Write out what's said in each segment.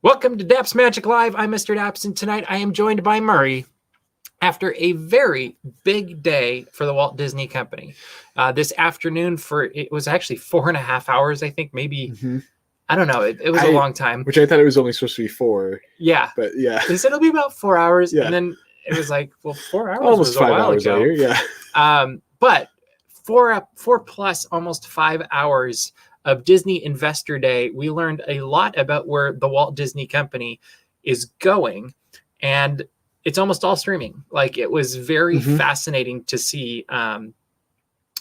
Welcome to DAPS Magic Live. I'm Mr. DAPS, and tonight I am joined by Murray after a very big day for the Walt Disney Company. This afternoon, it was actually 4.5 hours, I think, maybe. Mm-hmm. I don't know. It was a long time. Which I thought it was only supposed to be 4. Yeah. But yeah. They said it'll be about 4 hours. Yeah. And then it was like, well, 4 hours almost was 5 a while hours ago. later, yeah. But 4 plus almost 5 hours of Disney Investor Day, we learned a lot about where the Walt Disney Company is going, and it's almost all streaming. Like, it was very fascinating to see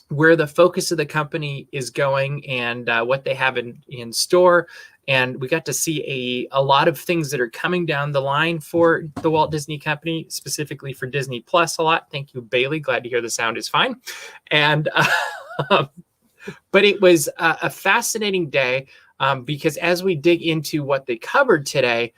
where the focus of the company is going and what they have in store. And we got to see a lot of things that are coming down the line for the Walt Disney Company, specifically for Disney Plus a lot. Thank you, Bailey. Glad to hear the sound is fine. And but it was a fascinating day because as we dig into what they covered today,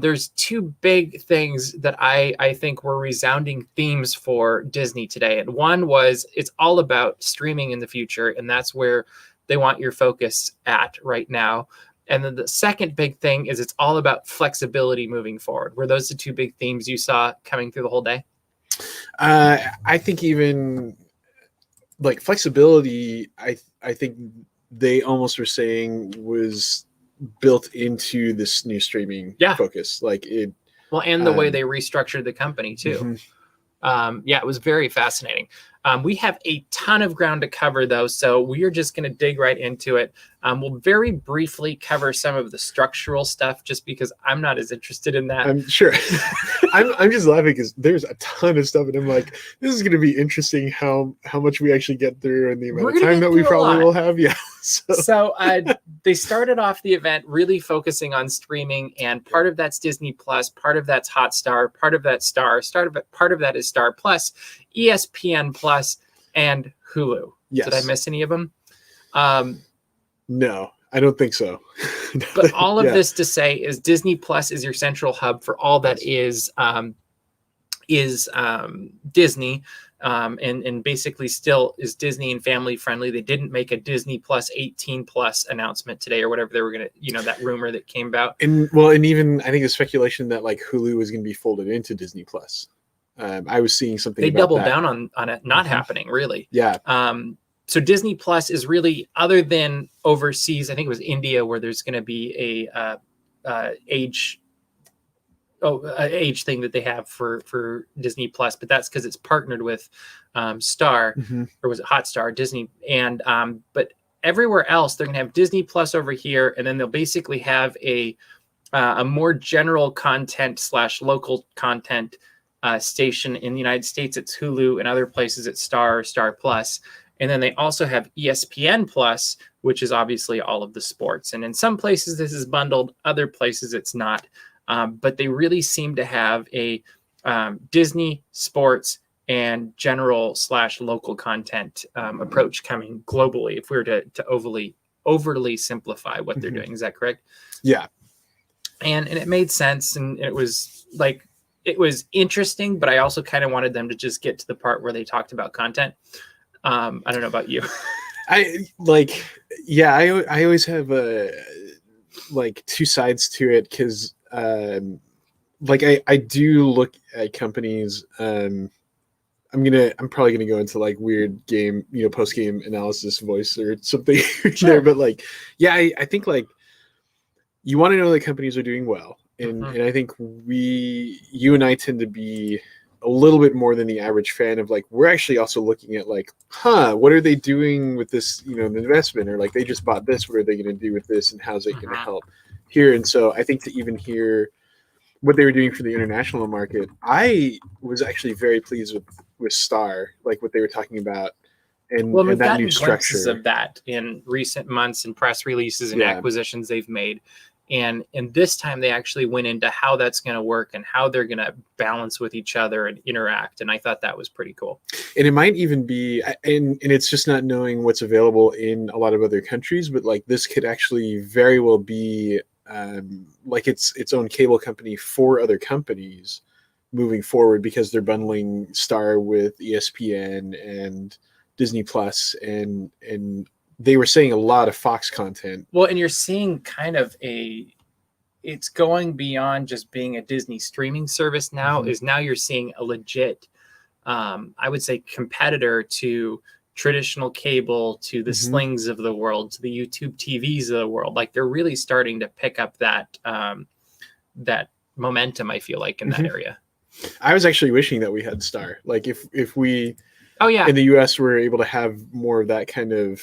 there's 2 big things that I think were resounding themes for Disney today. And one was it's all about streaming in the future, and that's where they want your focus at right now. And then the second big thing is it's all about flexibility moving forward. Were those the 2 big themes you saw coming through the whole day? I think even like flexibility, I think they almost were saying was built into this new streaming focus. Like it. Well, and the way they restructured the company too. It was very fascinating. We have a ton of ground to cover, though, so we are just going to dig right into it. We'll very briefly cover some of the structural stuff, just because I'm not as interested in that. I'm sure. I'm just laughing because there's a ton of stuff, and I'm like, this is going to be interesting how much we actually get through and the amount of time that we probably will have. Yeah. So they started off the event really focusing on streaming, and part of that's Disney Plus, part of that's Hotstar, part of that's Star, part of that is Star Plus, ESPN Plus, and Hulu. Yes. Did I miss any of them? No, I don't think so. But all of this to say is Disney Plus is your central hub for all that is Disney, and basically still is Disney and family friendly. They didn't make a Disney Plus 18 plus announcement today or whatever they were going to, that rumor that came about. And even I think the speculation that like Hulu was going to be folded into Disney Plus. I was seeing something. They doubled down on it not happening, really. Yeah. So Disney Plus is really, other than overseas, I think it was India, where there's going to be a age thing that they have for Disney Plus, but that's because it's partnered with Star, or was it Hotstar, Disney, and but everywhere else they're going to have Disney Plus over here, and then they'll basically have a more general content / local content station. In the United States, it's Hulu, and other places it's Star Plus. And then they also have ESPN Plus, which is obviously all of the sports. And in some places this is bundled, other places it's not. But they really seem to have a Disney sports and general / local content approach coming globally, if we were to overly simplify what they're doing. Is that correct? Yeah. And it made sense, and it was like, it was interesting, but I also kind of wanted them to just get to the part where they talked about content. I don't know about you. I always have like 2 sides to it, because I do look at companies. I'm probably gonna go into like weird game, post game analysis voice or something there, but I think like you want to know that companies are doing well, and I think you and I tend to be a little bit more than the average fan of like, we're actually also looking at like, what are they doing with this, investment, or like they just bought this, what are they going to do with this, and how's it going to help here? And so I think to even hear what they were doing for the international market, I was actually very pleased with Star, like what they were talking about, and that new structure of that in recent months and press releases and acquisitions they've made. And this time they actually went into how that's going to work and how they're going to balance with each other and interact. And I thought that was pretty cool. And it might even be, and it's just not knowing what's available in a lot of other countries, but like this could actually very well be like its own cable company for other companies moving forward, because they're bundling Star with ESPN and Disney Plus and they were saying a lot of Fox content. Well, and you're seeing kind of it's going beyond just being a Disney streaming service now. Mm-hmm. Is now you're seeing a legit, I would say, competitor to traditional cable, to the Mm-hmm. Slings of the world, to the YouTube TVs of the world. Like they're really starting to pick up that that momentum, I feel like, in Mm-hmm. that area. I was actually wishing that we had Star. Like if we Oh yeah, in the US were able to have more of that kind of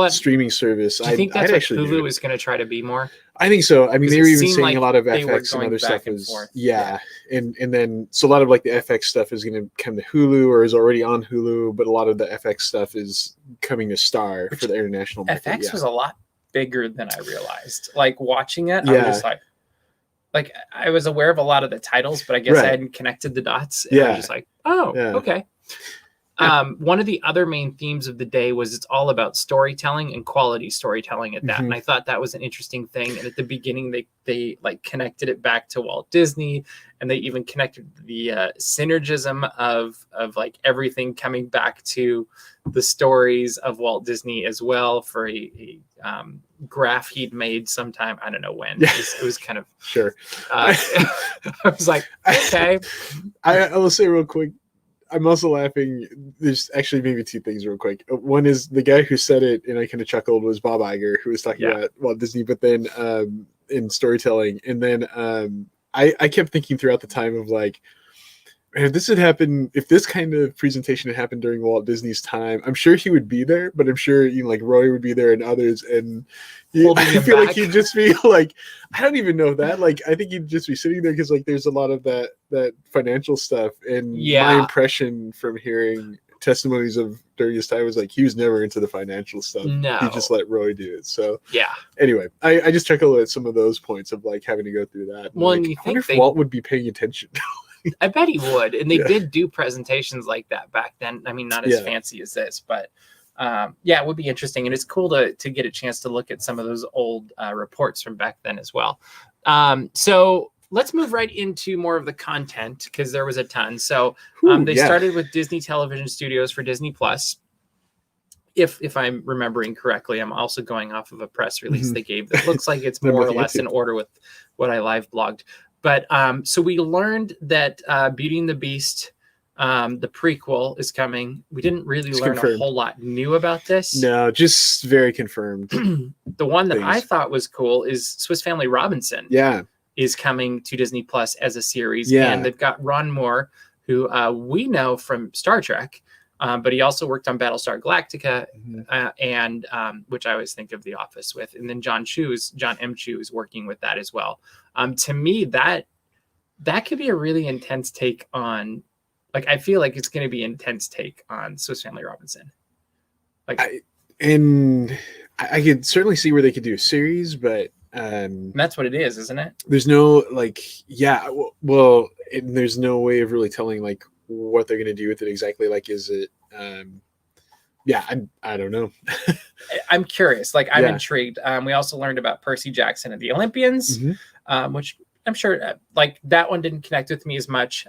streaming service. Do you think that's I'd what actually Hulu is going to try to be more? I think so. I mean, they were even saying like a lot of they were FX and going other back stuff and is forth. yeah. And then so a lot of like the FX stuff is going to come to Hulu or is already on Hulu, but a lot of the FX stuff is coming to Star for the international market. FX was a lot bigger than I realized. Like watching it, Yeah. I was just like I was aware of a lot of the titles, but I guess I hadn't connected the dots. And I was just like, oh, okay. One of the other main themes of the day was it's all about storytelling and quality storytelling at that. Mhm. And I thought that was an interesting thing. And at the beginning, they like connected it back to Walt Disney, and they even connected the synergism of like everything coming back to the stories of Walt Disney as well for a graph he'd made sometime. I don't know when. It was kind of sure. I was like, okay. I will say real quick, I'm also laughing. There's actually maybe two things real quick. One is the guy who said it, and I kind of chuckled, was Bob Iger, who was talking about Walt Disney, but then in storytelling. And then I kept thinking throughout the time of like, man, if this had happened, if this kind of presentation had happened during Walt Disney's time, I'm sure he would be there, but I'm sure like Roy would be there and others. And I feel like he'd just be like, I don't even know that. Like, I think he'd just be sitting there because like there's a lot of that financial stuff. And my impression from hearing testimonies of during his time was like he was never into the financial stuff. No. He just let Roy do it. So yeah. Anyway, I just chuckle at some of those points of like having to go through that. Well, like, you I wonder if Walt would be paying attention. I bet he would. And they did do presentations like that back then. I mean, not as fancy as this, but it would be interesting. And it's cool to get a chance to look at some of those old reports from back then as well. So let's move right into more of the content because there was a ton. So they started with Disney Television Studios for Disney Plus. If I'm remembering correctly, I'm also going off of a press release they gave that looks like it's more or less in order with what I live blogged. But so we learned that Beauty and the Beast, the prequel, is coming. We didn't really learn a whole lot new about this. No, just very confirmed. The one that I thought was cool is Swiss Family Robinson. Yeah. Is coming to Disney Plus as a series. Yeah. And they've got Ron Moore, who we know from Star Trek, but he also worked on Battlestar Galactica, and which I always think of The Office with. And then John M. Chu is working with that as well. To me, that could be a really intense take on, like, I feel like it's going to be an intense take on Swiss Family Robinson. Like, I could certainly see where they could do a series, but that's what it is, isn't it? There's no well, there's no way of really telling like what they're going to do with it exactly. Like, is it? I don't know. I'm curious. Like, I'm intrigued. We also learned about Percy Jackson and the Olympians, which I'm sure like that one didn't connect with me as much.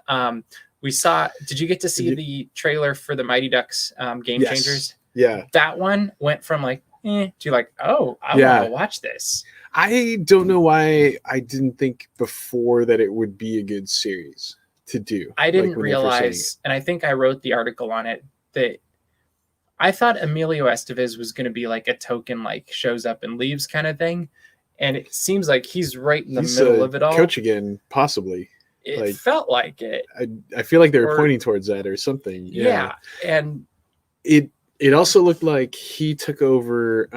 We saw. Did you get to see the trailer for the Mighty Ducks Game Changers? Yeah, that one went from like to like, oh, I want to watch this. I don't know why I didn't think before that it would be a good series to do. I didn't realize, and I think I wrote the article on it, that I thought Emilio Estevez was going to be like a token, like shows up and leaves kind of thing. And it seems like he's right in the middle of it all. Coach again, possibly. It felt like it. I feel like they were pointing towards that or something. Yeah. And it also looked like he took over.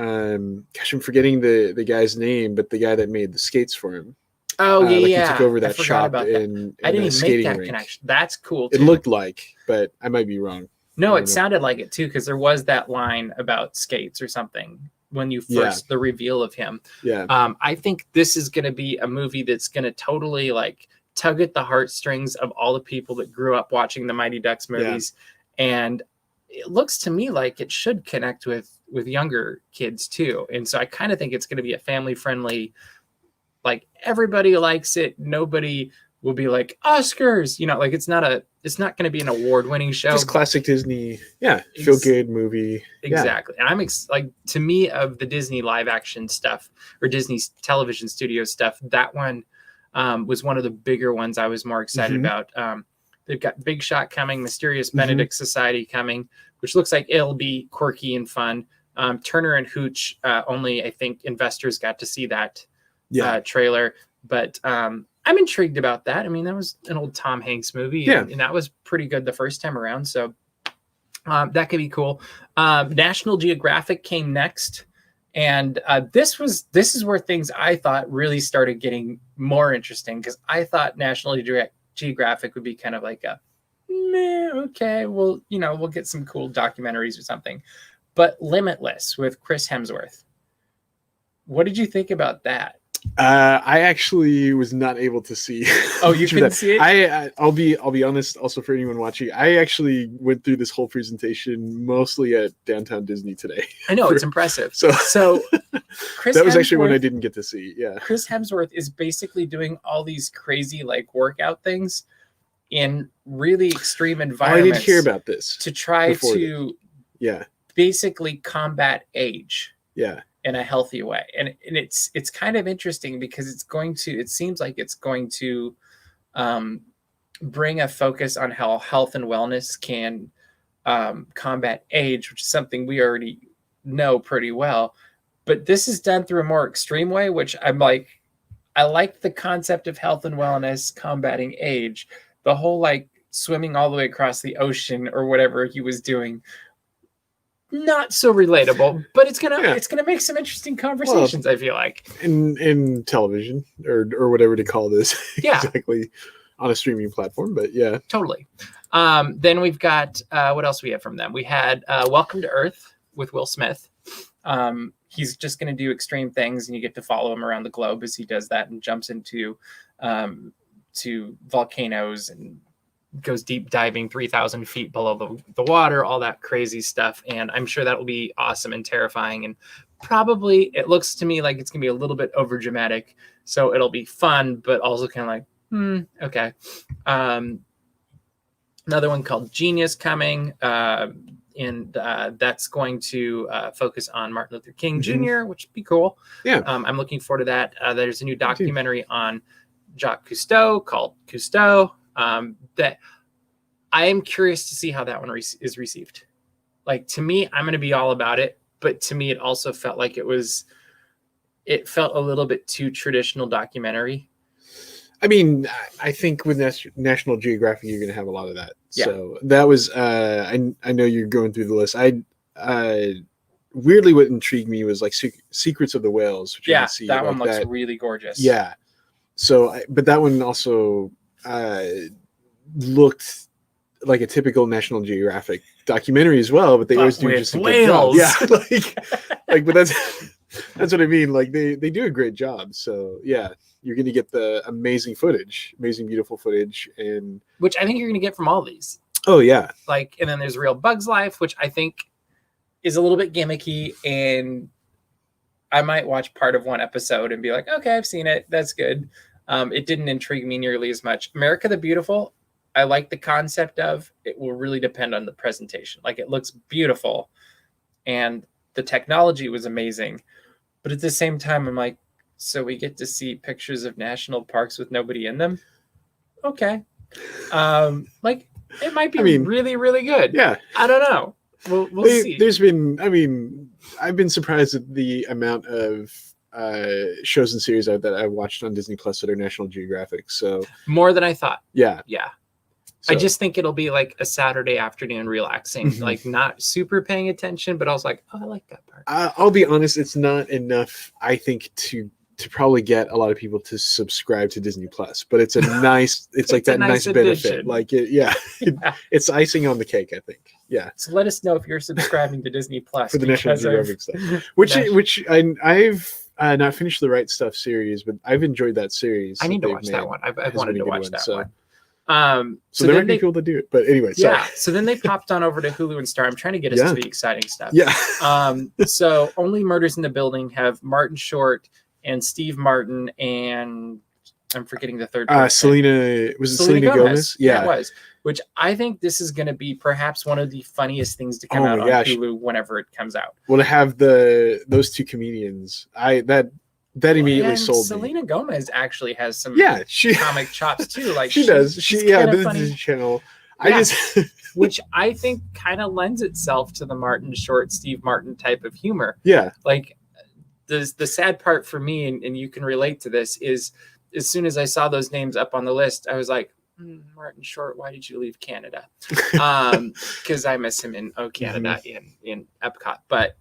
Gosh, I'm forgetting the guy's name, but the guy that made the skates for him. Oh like he took over that shop in I didn't even make that rink. connection. That's cool too. It looked like, but I might be wrong. No, it sounded like it too, because there was that line about skates or something when you first the reveal of him. Yeah. I think this is going to be a movie that's going to totally like tug at the heartstrings of all the people that grew up watching the Mighty Ducks movies, and it looks to me like it should connect with younger kids too. And so I kind of think it's going to be a family friendly. Like, everybody likes it. Nobody will be like Oscars, like it's not going to be an award-winning show. Just classic Disney, feel good movie. Exactly. And I'm like, to me, of the Disney live action stuff or Disney's television studio stuff, that one was one of the bigger ones I was more excited about. They've got Big Shot coming, Mysterious Benedict Society coming, which looks like it'll be quirky and fun. Turner and Hooch, only I think investors got to see that trailer, but I'm intrigued about that. I mean, that was an old Tom Hanks movie, and that was pretty good the first time around. So that could be cool. National Geographic came next, and this is where things I thought really started getting more interesting, because I thought National Geographic would be kind of like a meh, okay, well, we'll get some cool documentaries or something. But Limitless with Chris Hemsworth. What did you think about that? I actually was not able to see. Oh, you couldn't see it? I'll be honest. Also, for anyone watching, I actually went through this whole presentation mostly at Downtown Disney today. I know, it's impressive. So Chris that was actually one I didn't get to see. Yeah, Chris Hemsworth is basically doing all these crazy like workout things in really extreme environments. I did hear about this to try to basically combat age. Yeah. In a healthy way, and it's kind of interesting because it seems like it's going to bring a focus on how health and wellness can combat age, which is something we already know pretty well. But this is done through a more extreme way, which I'm like, I like the concept of health and wellness combating age. The whole like swimming all the way across the ocean or whatever he was doing. Not so relatable, but it's gonna make some interesting conversations. I feel like in television or whatever to call this, exactly, on a streaming platform. But totally. Then we've got what else we have from them? We had Welcome to Earth with Will Smith. He's just going to do extreme things, and you get to follow him around the globe as he does that and jumps into to volcanoes and goes deep diving 3,000 feet below the water, all that crazy stuff. And I'm sure that will be awesome and terrifying. And probably it looks to me like it's going to be a little bit over dramatic. So it'll be fun, but also kind of like, okay. Another one called Genius coming. And that's going to focus on Martin Luther King Jr., which would be cool. Yeah. I'm looking forward to that. There's a new documentary on Jacques Cousteau called Cousteau. That I am curious to see how that one is received. Like, to me, I'm going to be all about it, but to me, it also felt like it felt a little bit too traditional documentary. I mean, I think with National Geographic, you're going to have a lot of that. Yeah. So that was, I know you're going through the list. Weirdly, what intrigued me was like Secrets of the Whales. Which that one looks really gorgeous. Yeah. So, but that one also looked like a typical National Geographic documentary as well, but they always do just a good job. Yeah, but that's what I mean. Like they do a great job. So yeah, you're going to get the amazing beautiful footage, and which I think you're going to get from all these. Oh yeah, like, and then there's Real Bugs Life, which I think is a little bit gimmicky, and I might watch part of one episode and be like, okay, I've seen it. That's good. It didn't intrigue me nearly as much. America the Beautiful, I like the concept of. It will really depend on the presentation. Like, it looks beautiful, and the technology was amazing. But at the same time, I'm like, so we get to see pictures of national parks with nobody in them? Okay. Like, it might be really, really good. Yeah. I don't know. We'll see. I've been surprised at the amount of shows and series that I've watched on Disney Plus that are National Geographic. So more than I thought. Yeah. So, I just think it'll be like a Saturday afternoon relaxing, like not super paying attention, but I was like, oh, I like that part. I'll be honest, it's not enough, I think, to probably get a lot of people to subscribe to Disney Plus, but it's a nice, it's like that nice benefit. Like it's icing on the cake, I think. Yeah. So let us know if you're subscribing to Disney Plus for the National Geographic stuff, which I've not finished the Right Stuff series, but I've enjoyed that series. I need to watch that one. I've wanted to watch that one. So there might be people that do it, but anyway. So then they popped on over to Hulu and Star. I'm trying to get us to the exciting stuff. Yeah. So Only Murders in the Building have Martin Short and Steve Martin and I'm forgetting the third person. Selena, was it Selena Gomez? Yeah, it was. Which I think this is going to be perhaps one of the funniest things to come out on Hulu whenever it comes out. Well, to have those two comedians, that immediately sold me. Selena Gomez actually has some comic chops too. Like she does. She the Disney Channel. Yeah. Which I think kind of lends itself to the Martin Short, Steve Martin type of humor. Yeah. Like the sad part for me, and you can relate to this, is as soon as I saw those names up on the list, I was like, Martin Short, why did you leave Canada? Because I miss him in Canada in Epcot. But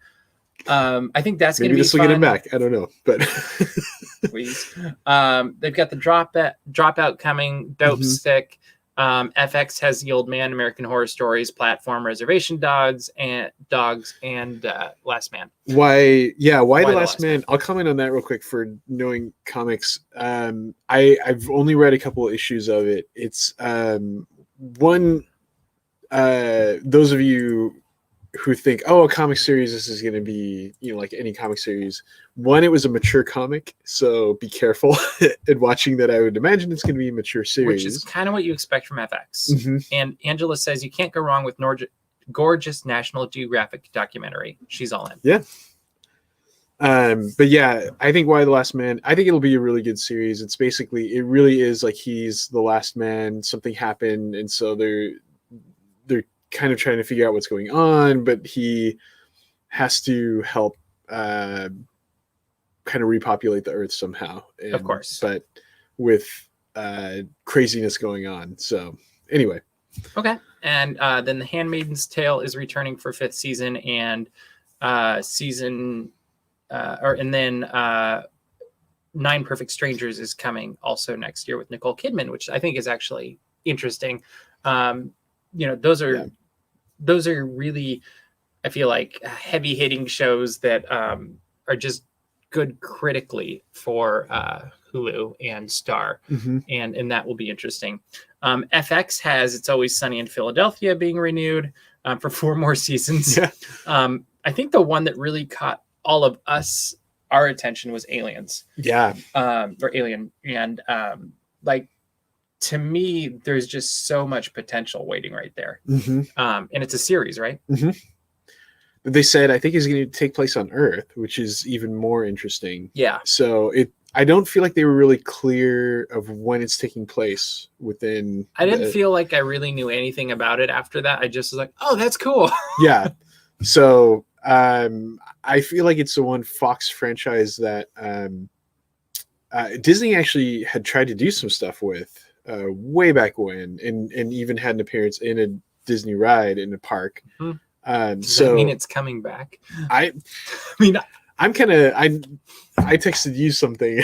I think that's going to be this will get him back. I don't know, but please. They've got the dropout coming, Dope Stick. FX has The Old Man, American Horror Stories, Platform, Reservation Dogs, and Last Man. Why the Last Man? I'll comment on that real quick for knowing comics. I've only read a couple of issues of it. It's one. Those of you who think, a comic series, this is going to be, like any comic series. One, it was a mature comic, so be careful in watching that. I would imagine it's going to be a mature series. Which is kind of what you expect from FX. And Angela says you can't go wrong with gorgeous National Geographic documentary. She's all in. Yeah. But yeah, I think Why the Last Man, I think it'll be a really good series. It's basically, it really is like he's the last man, something happened, and so they're kind of trying to figure out what's going on, but he has to help kind of repopulate the earth somehow. Of course. But with craziness going on. So anyway. Okay. And then The Handmaid's Tale is returning for 5th season, and Nine Perfect Strangers is coming also next year with Nicole Kidman, which I think is actually interesting. Those are really, I feel like, heavy hitting shows that are just good critically for Hulu and Star, and that will be interesting. FX has It's Always Sunny in Philadelphia being renewed for 4 more seasons. Yeah. I think the one that really caught all of our attention was Aliens. Yeah. Or Alien, and to me, there's just so much potential waiting right there. And it's a series, right? They said, I think it's going to take place on Earth, which is even more interesting. Yeah. So I don't feel like they were really clear of when it's taking place within. I didn't feel like I really knew anything about it after that. I just was like, oh, that's cool. Yeah. So I feel like it's the one Fox franchise that Disney actually had tried to do some stuff with. Way back when, and even had an appearance in a Disney ride in a park. Does that mean it's coming back? I texted you something.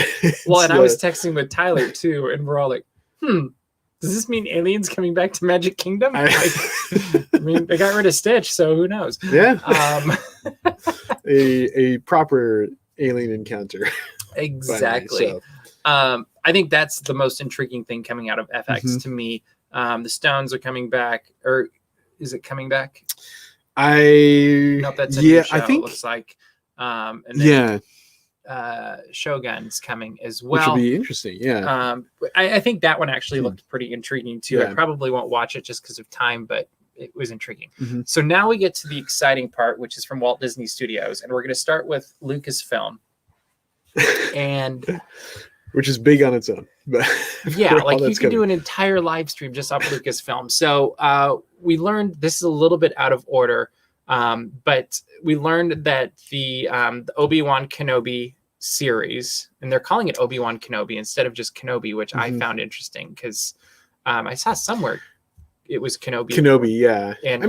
Well, and I was texting with Tyler too, and we're all like, does this mean Aliens coming back to Magic Kingdom? They got rid of Stitch, so who knows? Yeah. A proper alien encounter. Exactly. Finally, so. I think that's the most intriguing thing coming out of FX to me. The Stones are coming back, or is it coming back? No, that's a new show, I think it looks like. And then, Shogun's coming as well, which will be interesting. Yeah. I think that one actually looked pretty intriguing too. Yeah. I probably won't watch it just because of time, but it was intriguing. So now we get to the exciting part, which is from Walt Disney Studios, and we're going to start with Lucasfilm. And which is big on its own, but yeah, like you can do an entire live stream just off Lucasfilm. So we learned, this is a little bit out of order, but we learned that the Obi-Wan Kenobi series, and they're calling it Obi-Wan Kenobi instead of just Kenobi, which I found interesting because I saw somewhere it was Kenobi. Kenobi, yeah. And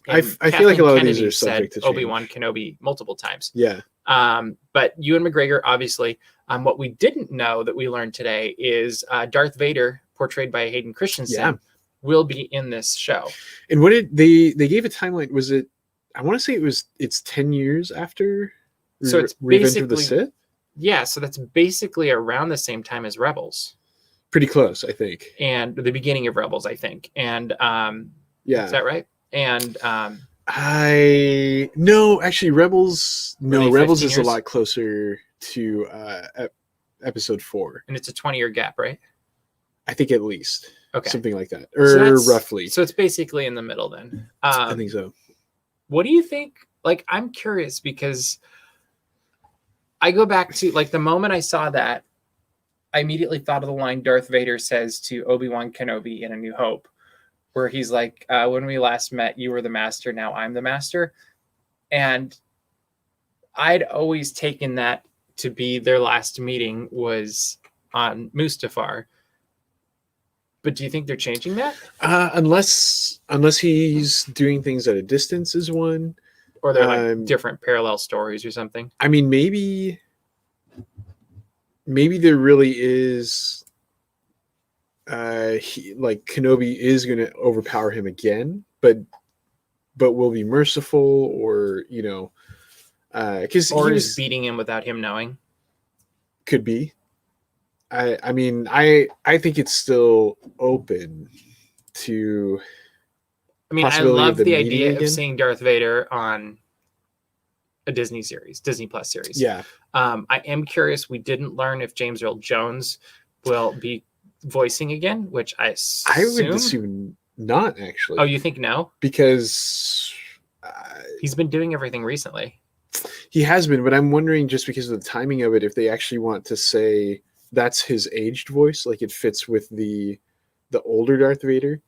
I feel like a lot of these are subject to change. Obi-Wan Kenobi multiple times. Yeah. But Ewan McGregor, obviously. What we didn't know that we learned today is Darth Vader, portrayed by Hayden Christensen, will be in this show. And what did they gave a timeline? Was it? I want to say it's 10 years after. So it's Revenge basically of the Sith. Yeah, so that's basically around the same time as Rebels. Pretty close, I think. And the beginning of Rebels, I think. And yeah, is that right? And no, actually, Rebels. No, Rebels is years? a lot closer to. episode 4. And it's a 20-year gap, right? I think at least. Okay. Something like that. Or roughly. So it's basically in the middle then. I think so. What do you think? Like, I'm curious because I go back to, like, the moment I saw that, I immediately thought of the line Darth Vader says to Obi-Wan Kenobi in A New Hope, where he's like, when we last met, you were the master, now I'm the master. And I'd always taken that to be their last meeting was on Mustafar. But do you think they're changing that? Unless he's doing things at a distance is one. Or they're like different parallel stories or something. I mean, maybe there really is like Kenobi is going to overpower him again, but will be merciful, or because or is beating him without him knowing. Could be. I mean, I think it's still open to. I mean, I love the idea of seeing Darth Vader on a Disney Plus series. Yeah. I am curious. We didn't learn if James Earl Jones will be voicing again, which I would assume not, actually. Oh, you think no? Because he's been doing everything recently. He has been, but I'm wondering, just because of the timing of it, if they actually want to say that's his aged voice, like it fits with the older Darth Vader.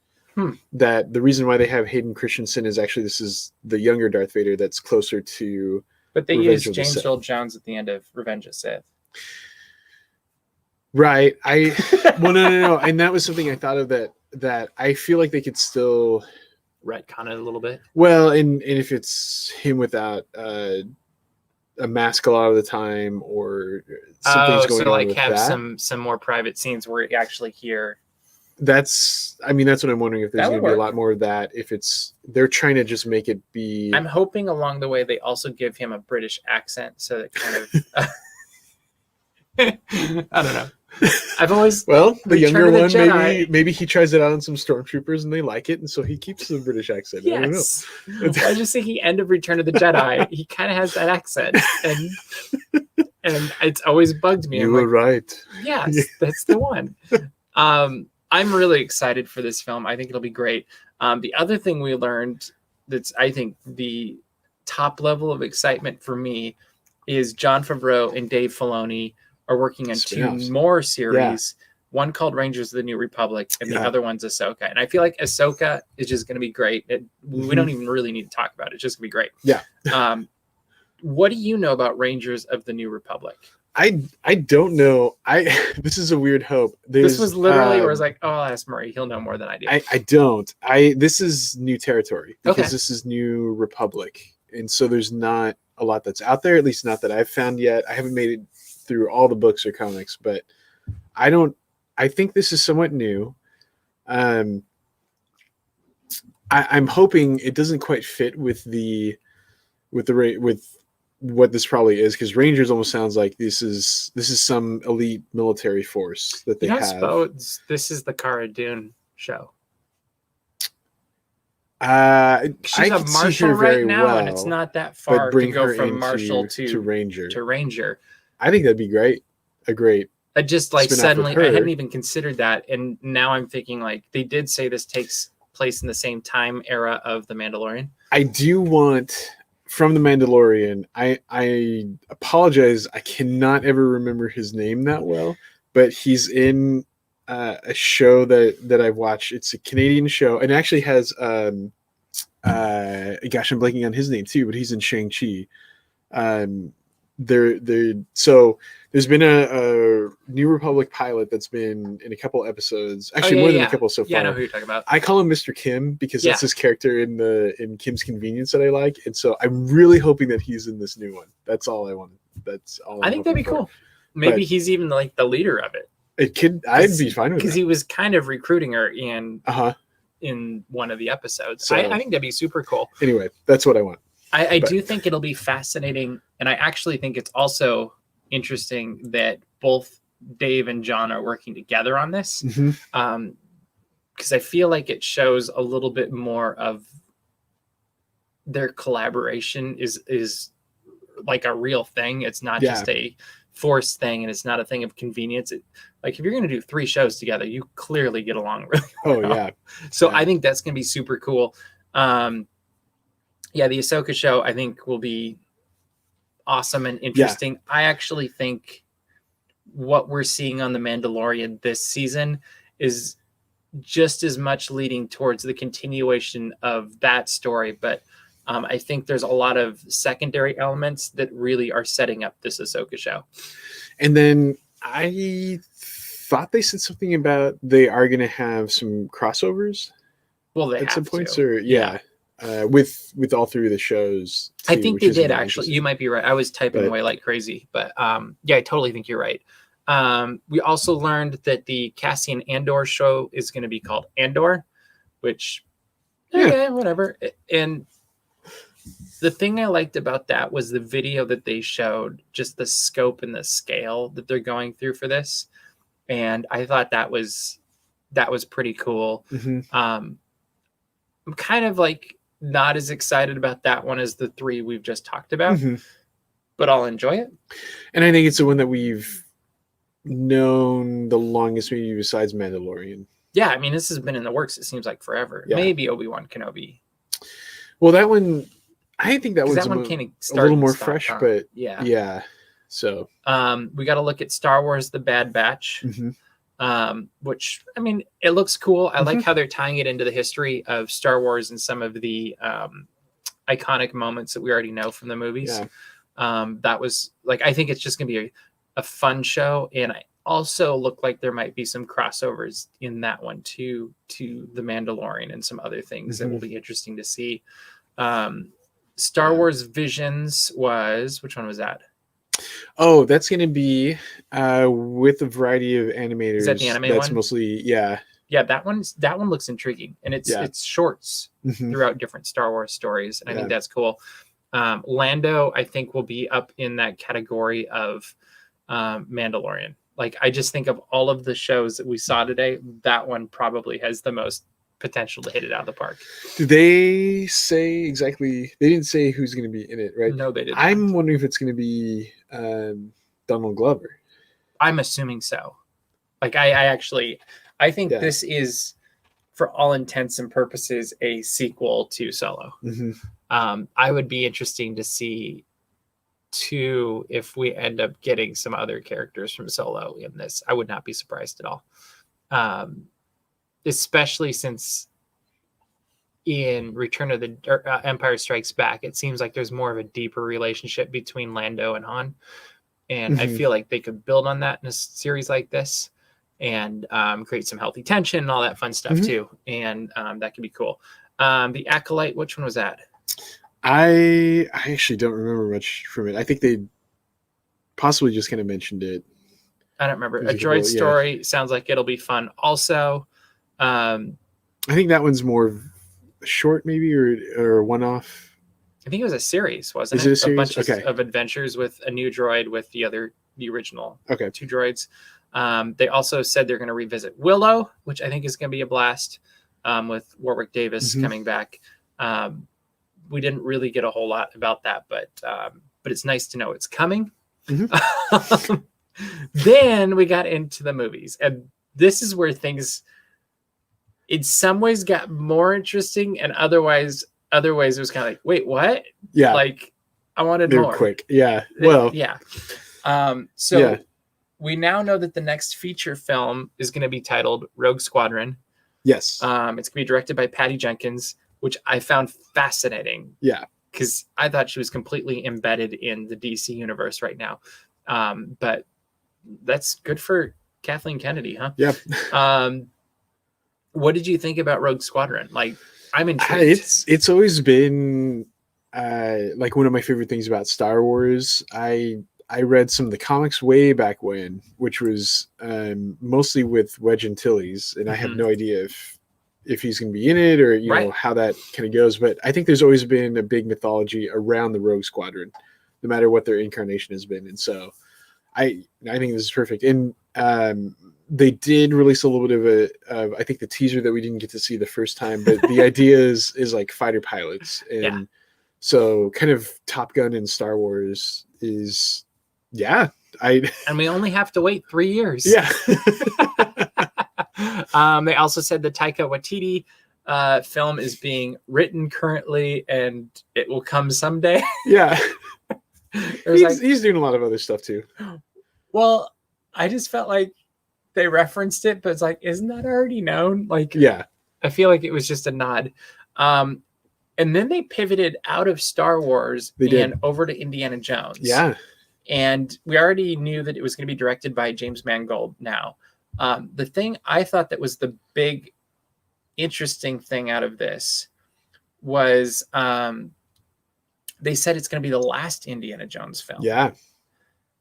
That the reason why they have Hayden Christensen is actually this is the younger Darth Vader that's closer to. But they used James Earl Jones at the end of Revenge of the Sith. Right. Well, no. And that was something I thought of that I feel like they could still retcon it a little bit. Well, and if it's him without a mask a lot of the time, or something's going on with have that. some more private scenes where you actually hear. That's what I'm wondering, if there's going to be a lot more of that, if they're trying to just make it be. I'm hoping along the way they also give him a British accent, so that kind of. I don't know. I've always the younger one, maybe he tries it out on some stormtroopers and they like it, and so he keeps the British accent. Yes. I don't know. I was just thinking, end of Return of the Jedi, he kind of has that accent, and it's always bugged me. You were right. Yes, that's the one. I'm really excited for this film. I think it'll be great. The other thing we learned that's, I think, the top level of excitement for me is Jon Favreau and Dave Filoni are working on two more series. Yeah. One called Rangers of the New Republic, and the other one's Ahsoka. And I feel like Ahsoka is just going to be great. We don't even really need to talk about it. It's just going to be great. Yeah. What do you know about Rangers of the New Republic? I don't know. This is a weird hope. This was literally where I was like, oh, I'll ask Murray. He'll know more than I do. I don't. This is new territory, because this is New Republic. And so there's not a lot that's out there, at least not that I've found yet. I haven't made it through all the books or comics, but I think this is somewhat new. I'm hoping it doesn't quite fit with what this probably is, because Rangers almost sounds like this is some elite military force that they have. I suppose this is the Cara Dune show. She's a marshal right now, and it's not that far to go from marshal to ranger. I think that'd be great. I just suddenly I hadn't even considered that, and now I'm thinking they did say this takes place in the same time era of The Mandalorian. I do want. From The Mandalorian, I apologize. I cannot ever remember his name that well, but he's in a show that I've watched. It's a Canadian show, and it actually has gosh, I'm blanking on his name too, but he's in Shang-Chi. So there's been a New Republic pilot that's been in a couple episodes, actually more than a couple so far. Yeah, I know who you're talking about. I call him Mr. Kim because that's his character in Kim's Convenience that I like, and so I'm really hoping that he's in this new one. That's all I want. That's all. I think that'd be cool. Maybe he's even the leader of it. It could. I'd be fine with that, because he was kind of recruiting her in one of the episodes. So, I think that'd be super cool. Anyway, that's what I want. I do think it'll be fascinating, and I actually think it's also interesting that both Dave and John are working together on this, because I feel like it shows a little bit more of their collaboration is like a real thing. It's not just a forced thing and it's not a thing of convenience. Like if you're going to do 3 shows together, you clearly get along really well. Oh yeah. So I think that's going to be super cool. The Ahsoka show I think will be awesome and interesting. I actually think what we're seeing on The Mandalorian this season is just as much leading towards the continuation of that story, but I think there's a lot of secondary elements that really are setting up this Ahsoka show. And then I thought they said something about they are going to have some crossovers. Well, they at have some points, to. or with all 3 of the shows. Too, I think they did actually. You might be right. I was typing away like crazy, but I totally think you're right. We also learned that the Cassian Andor show is going to be called Andor, which whatever. And the thing I liked about that was the video that they showed, just the scope and the scale that they're going through for this. And I thought that was pretty cool. Mm-hmm. I'm kind of like not as excited about that one as the 3 we've just talked about, but I'll enjoy it. And I think it's the one that we've known the longest, maybe besides Mandalorian. Yeah, I mean, this has been in the works, it seems like forever. Yeah. Maybe Obi-Wan Kenobi. Well, that one, I think that one's one a little more fresh, but yeah. So we got to look at Star Wars: The Bad Batch, which, I mean, it looks cool. I like how they're tying it into the history of Star Wars and some of the iconic moments that we already know from the movies. That was like, I think it's just gonna be a fun show, and I also look like there might be some crossovers in that one too, to The Mandalorian and some other things that will be interesting to see. Star Wars Visions was, which one was that? Oh, that's going to be with a variety of animators. Is that the anime that's one? Mostly, yeah. That one looks intriguing, and it's shorts throughout different Star Wars stories, and I think that's cool. Lando, I think, will be up in that category of Mandalorian. Like, I just think of all of the shows that we saw today, that one probably has the most potential to hit it out of the park. Did they say exactly? They didn't say who's going to be in it, right? No, they didn't. I'm wondering if it's going to be Donald Glover. I'm assuming so. Like, I think this is, for all intents and purposes, a sequel to Solo. I would be interesting to see too if we end up getting some other characters from Solo in this. I would not be surprised at all. Especially since in Return of the Empire Strikes Back, it seems like there's more of a deeper relationship between Lando and Han. And I feel like they could build on that in a series like this and create some healthy tension and all that fun stuff too. And that could be cool. The Acolyte, which one was that? I actually don't remember much from it. I think they possibly just kind of mentioned it. I don't remember. A Droid Story sounds like it'll be fun. Also, I think that one's more short, maybe, or one-off. I think it was a series, wasn't it? Is it a series? A bunch of adventures with a new droid with the original 2 droids. They also said they're going to revisit Willow, which I think is going to be a blast, with Warwick Davis coming back. We didn't really get a whole lot about that, but it's nice to know it's coming. Then we got into the movies, and this is where things, in some ways, got more interesting, and otherwise it was kind of like, wait, what? Yeah, like I wanted more. More Quick, yeah. Well, yeah. We now know that the next feature film is going to be titled Rogue Squadron. Yes. It's going to be directed by Patty Jenkins, which I found fascinating. Yeah. Because I thought she was completely embedded in the DC universe right now. But that's good for Kathleen Kennedy, huh? Yeah. What did you think about Rogue Squadron? Like, I'm intrigued. It's always been like one of my favorite things about Star Wars. I read some of the comics way back when, which was mostly with Wedge Antilles, and I have no idea if he's going to be in it or know how that kind of goes. But I think there's always been a big mythology around the Rogue Squadron, no matter what their incarnation has been. And so I think this is perfect. And they did release a little bit of I think the teaser that we didn't get to see the first time, but the idea is like fighter pilots. And so kind of Top Gun in Star Wars is, And we only have to wait 3 years. Yeah. They also said the Taika Waititi film is being written currently, and it will come someday. Yeah. He's he's doing a lot of other stuff too. Well, I just felt like they referenced it, but it's like, isn't that already known? Like, yeah, I feel like it was just a nod. And then they pivoted out of Star Wars and over to Indiana Jones. Yeah. And we already knew that it was going to be directed by James Mangold now. The thing I thought that was the big interesting thing out of this was they said it's going to be the last Indiana Jones film. Yeah.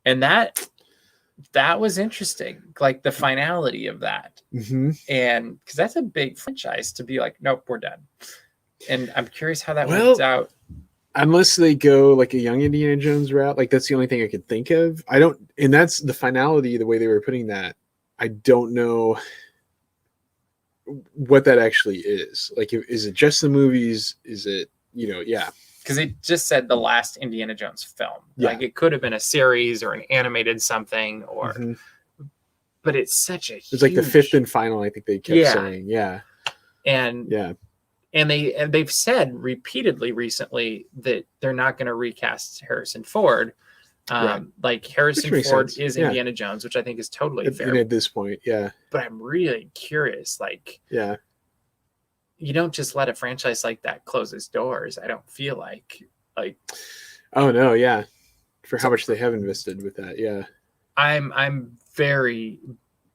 And that was interesting, like the finality of that. Mm-hmm. And because that's a big franchise to be like, nope, we're done. And I'm curious how that works out. Unless they go like a young Indiana Jones route, like that's the only thing I could think of. And that's the finality, the way they were putting that. I don't know what that actually is. Like, is it just the movies? Is it, yeah. Because it just said the last Indiana Jones film. Yeah. Like, it could have been a series or an animated something, or, but it's such a It's like the fifth and final, I think they kept saying. Yeah. And they've said repeatedly recently that they're not going to recast Harrison Ford. Like, Harrison Ford is Indiana Jones, which I think is totally fair. At this point, yeah. But I'm really curious, like, you don't just let a franchise like that close its doors. I don't feel like. Oh no, yeah. For how much they have invested with that, yeah. I'm very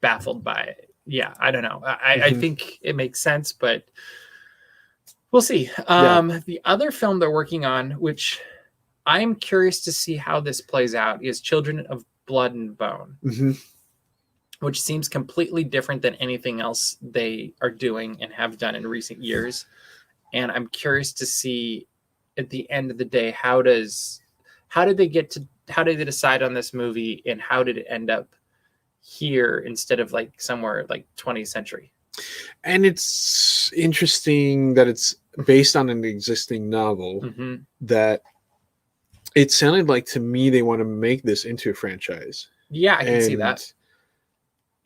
baffled by it. Yeah, I don't know. I think it makes sense, but we'll see. The other film they're working on, which I'm curious to see how this plays out, is Children of Blood and Bone, which seems completely different than anything else they are doing and have done in recent years. And I'm curious to see at the end of the day, how did they decide on this movie, and how did it end up here instead of like somewhere like 20th century? And it's interesting that it's based on an existing novel that it sounded like to me they want to make this into a franchise. Yeah, I can see that.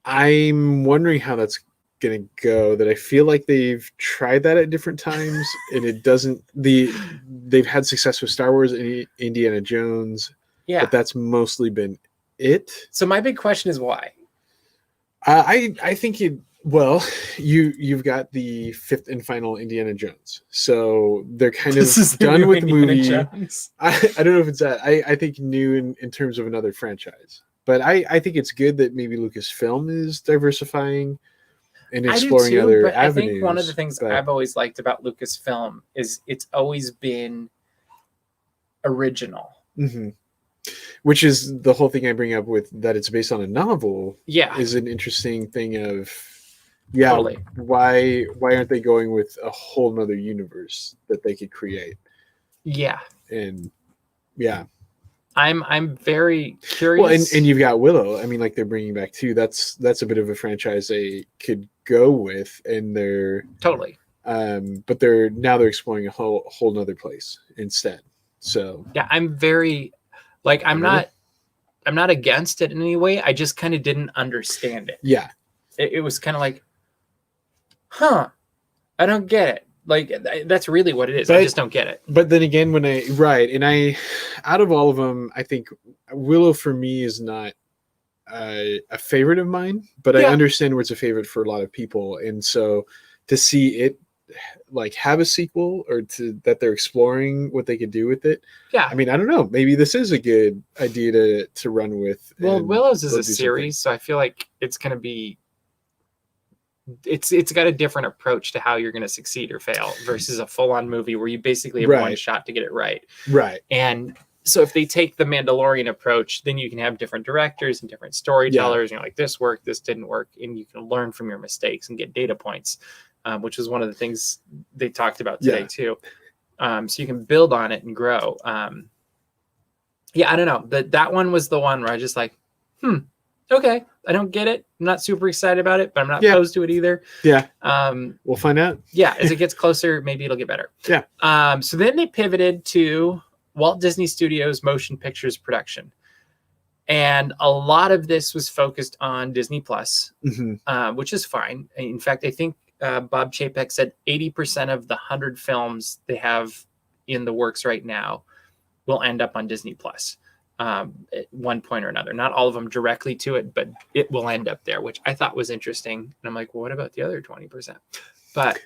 I'm wondering how that's going to go. That I feel like they've tried that at different times and it doesn't. They've had success with Star Wars and Indiana Jones. Yeah, but that's mostly been it. So my big question is why? I think you've got the fifth and final Indiana Jones, so they're kind of done with the movie. I don't know if it's that. I think new in terms of another franchise, but I think it's good that maybe Lucasfilm is diversifying and exploring other avenues. I think one of the things I've always liked about Lucasfilm is it's always been original. Which is the whole thing I bring up with that it's based on a novel. Yeah, is an interesting thing of. Yeah, totally. Why aren't they going with a whole nother universe that they could create? Yeah. And yeah. I'm very curious. Well, and you've got Willow. I mean, like, they're bringing back too. That's a bit of a franchise they could go with, and they're totally. But they're exploring a whole nother place instead. So yeah, I'm very like I'm not against it in any way. I just kind of didn't understand it. Yeah. It was kind of like, I don't get it. Like, that's really what it is. I just don't get it. But then again, out of all of them, I think Willow for me is not a favorite of mine, but I understand where it's a favorite for a lot of people. And so to see it like have a sequel, or that they're exploring what they could do with it. Yeah. I mean, I don't know. Maybe this is a good idea to run with. Well, Willow's is a series, so I feel like it's going to be, it's got a different approach to how you're going to succeed or fail versus a full-on movie where you basically have one shot to get it right. Right. And so if they take the Mandalorian approach, then you can have different directors and different storytellers. You're like, this worked, this didn't work, and you can learn from your mistakes and get data points, which was one of the things they talked about today too. So you can build on it and grow. I don't know. That one was the one where I just like, okay, I don't get it. I'm not super excited about it, but I'm not opposed to it either. Yeah. We'll find out. Yeah. As it gets closer, maybe it'll get better. Yeah. So then they pivoted to Walt Disney Studios motion pictures production. And a lot of this was focused on Disney Plus, Mm-hmm. which is fine. In fact, I think Bob Chapek said 80% of the 100 films they have in the works right now will end up on Disney Plus at one point or another. Not all of them directly to it, but it will end up there, which I thought was interesting. And I'm like, well, what about the other 20%? But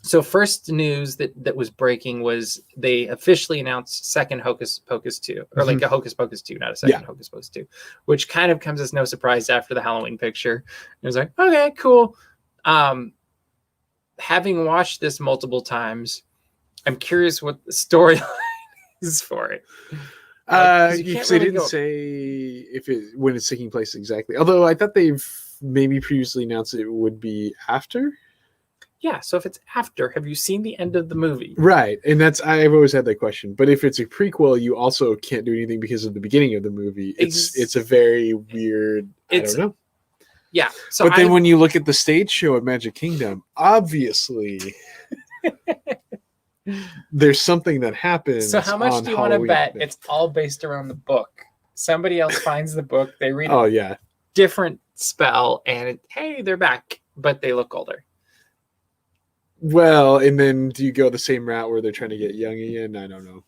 so first news that was breaking was they officially announced second Hocus Pocus 2, or like a Hocus Pocus 2, not a second Hocus Pocus 2, which kind of comes as no surprise after the Halloween picture. It was like, okay, cool. Having watched this multiple times, I'm curious what the storyline is for it. Because they didn't say when it's taking place exactly. Although I thought they've maybe previously announced it would be after. Yeah, so if it's after, have you seen the end of the movie? Right, and I've always had that question. But if it's a prequel, you also can't do anything because of the beginning of the movie. It's a very weird. I don't know. Yeah. So but then when you look at the stage show at Magic Kingdom, obviously there's something that happens. So how much do you want to bet it's all based around the book? Somebody else finds the book, they read a different spell, and hey, they're back, but they look older. Well, and then do you go the same route where they're trying to get young again? I don't know.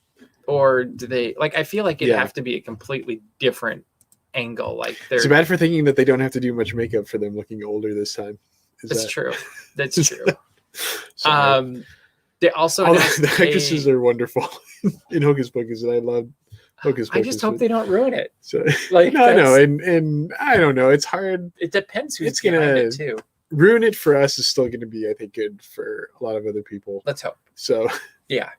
Or do they I feel like it'd have to be a completely different angle. Like it's bad for thinking that they don't have to do much makeup for them looking older this time. That's true. That's true. They also the actresses are wonderful in Hocus Pocus, and I love Hocus Pocus. I just hope they don't ruin it. So, no, and I don't know. It's hard. It depends who's behind it too. Ruin it for us is still going to be, I think, good for a lot of other people. Let's hope. So yeah.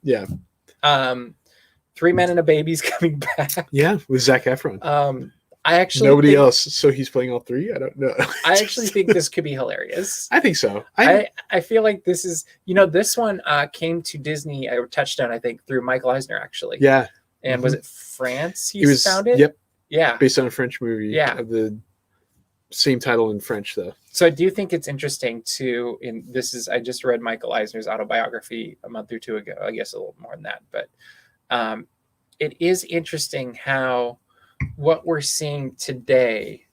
3 Men and a Baby's coming back. Yeah, with Zac Efron. I actually nobody else, so he's playing all three. I don't know. I actually think this could be hilarious. I think so. I feel like this is, this one came to Disney a touchdown, I think, through Michael Eisner actually. Yeah. And was it France? He found it. Yep. Yeah. Based on a French movie. Yeah. Of the same title in French though. So I do think it's interesting I just read Michael Eisner's autobiography a month or two ago. I guess a little more than that, but it is interesting how what we're seeing today,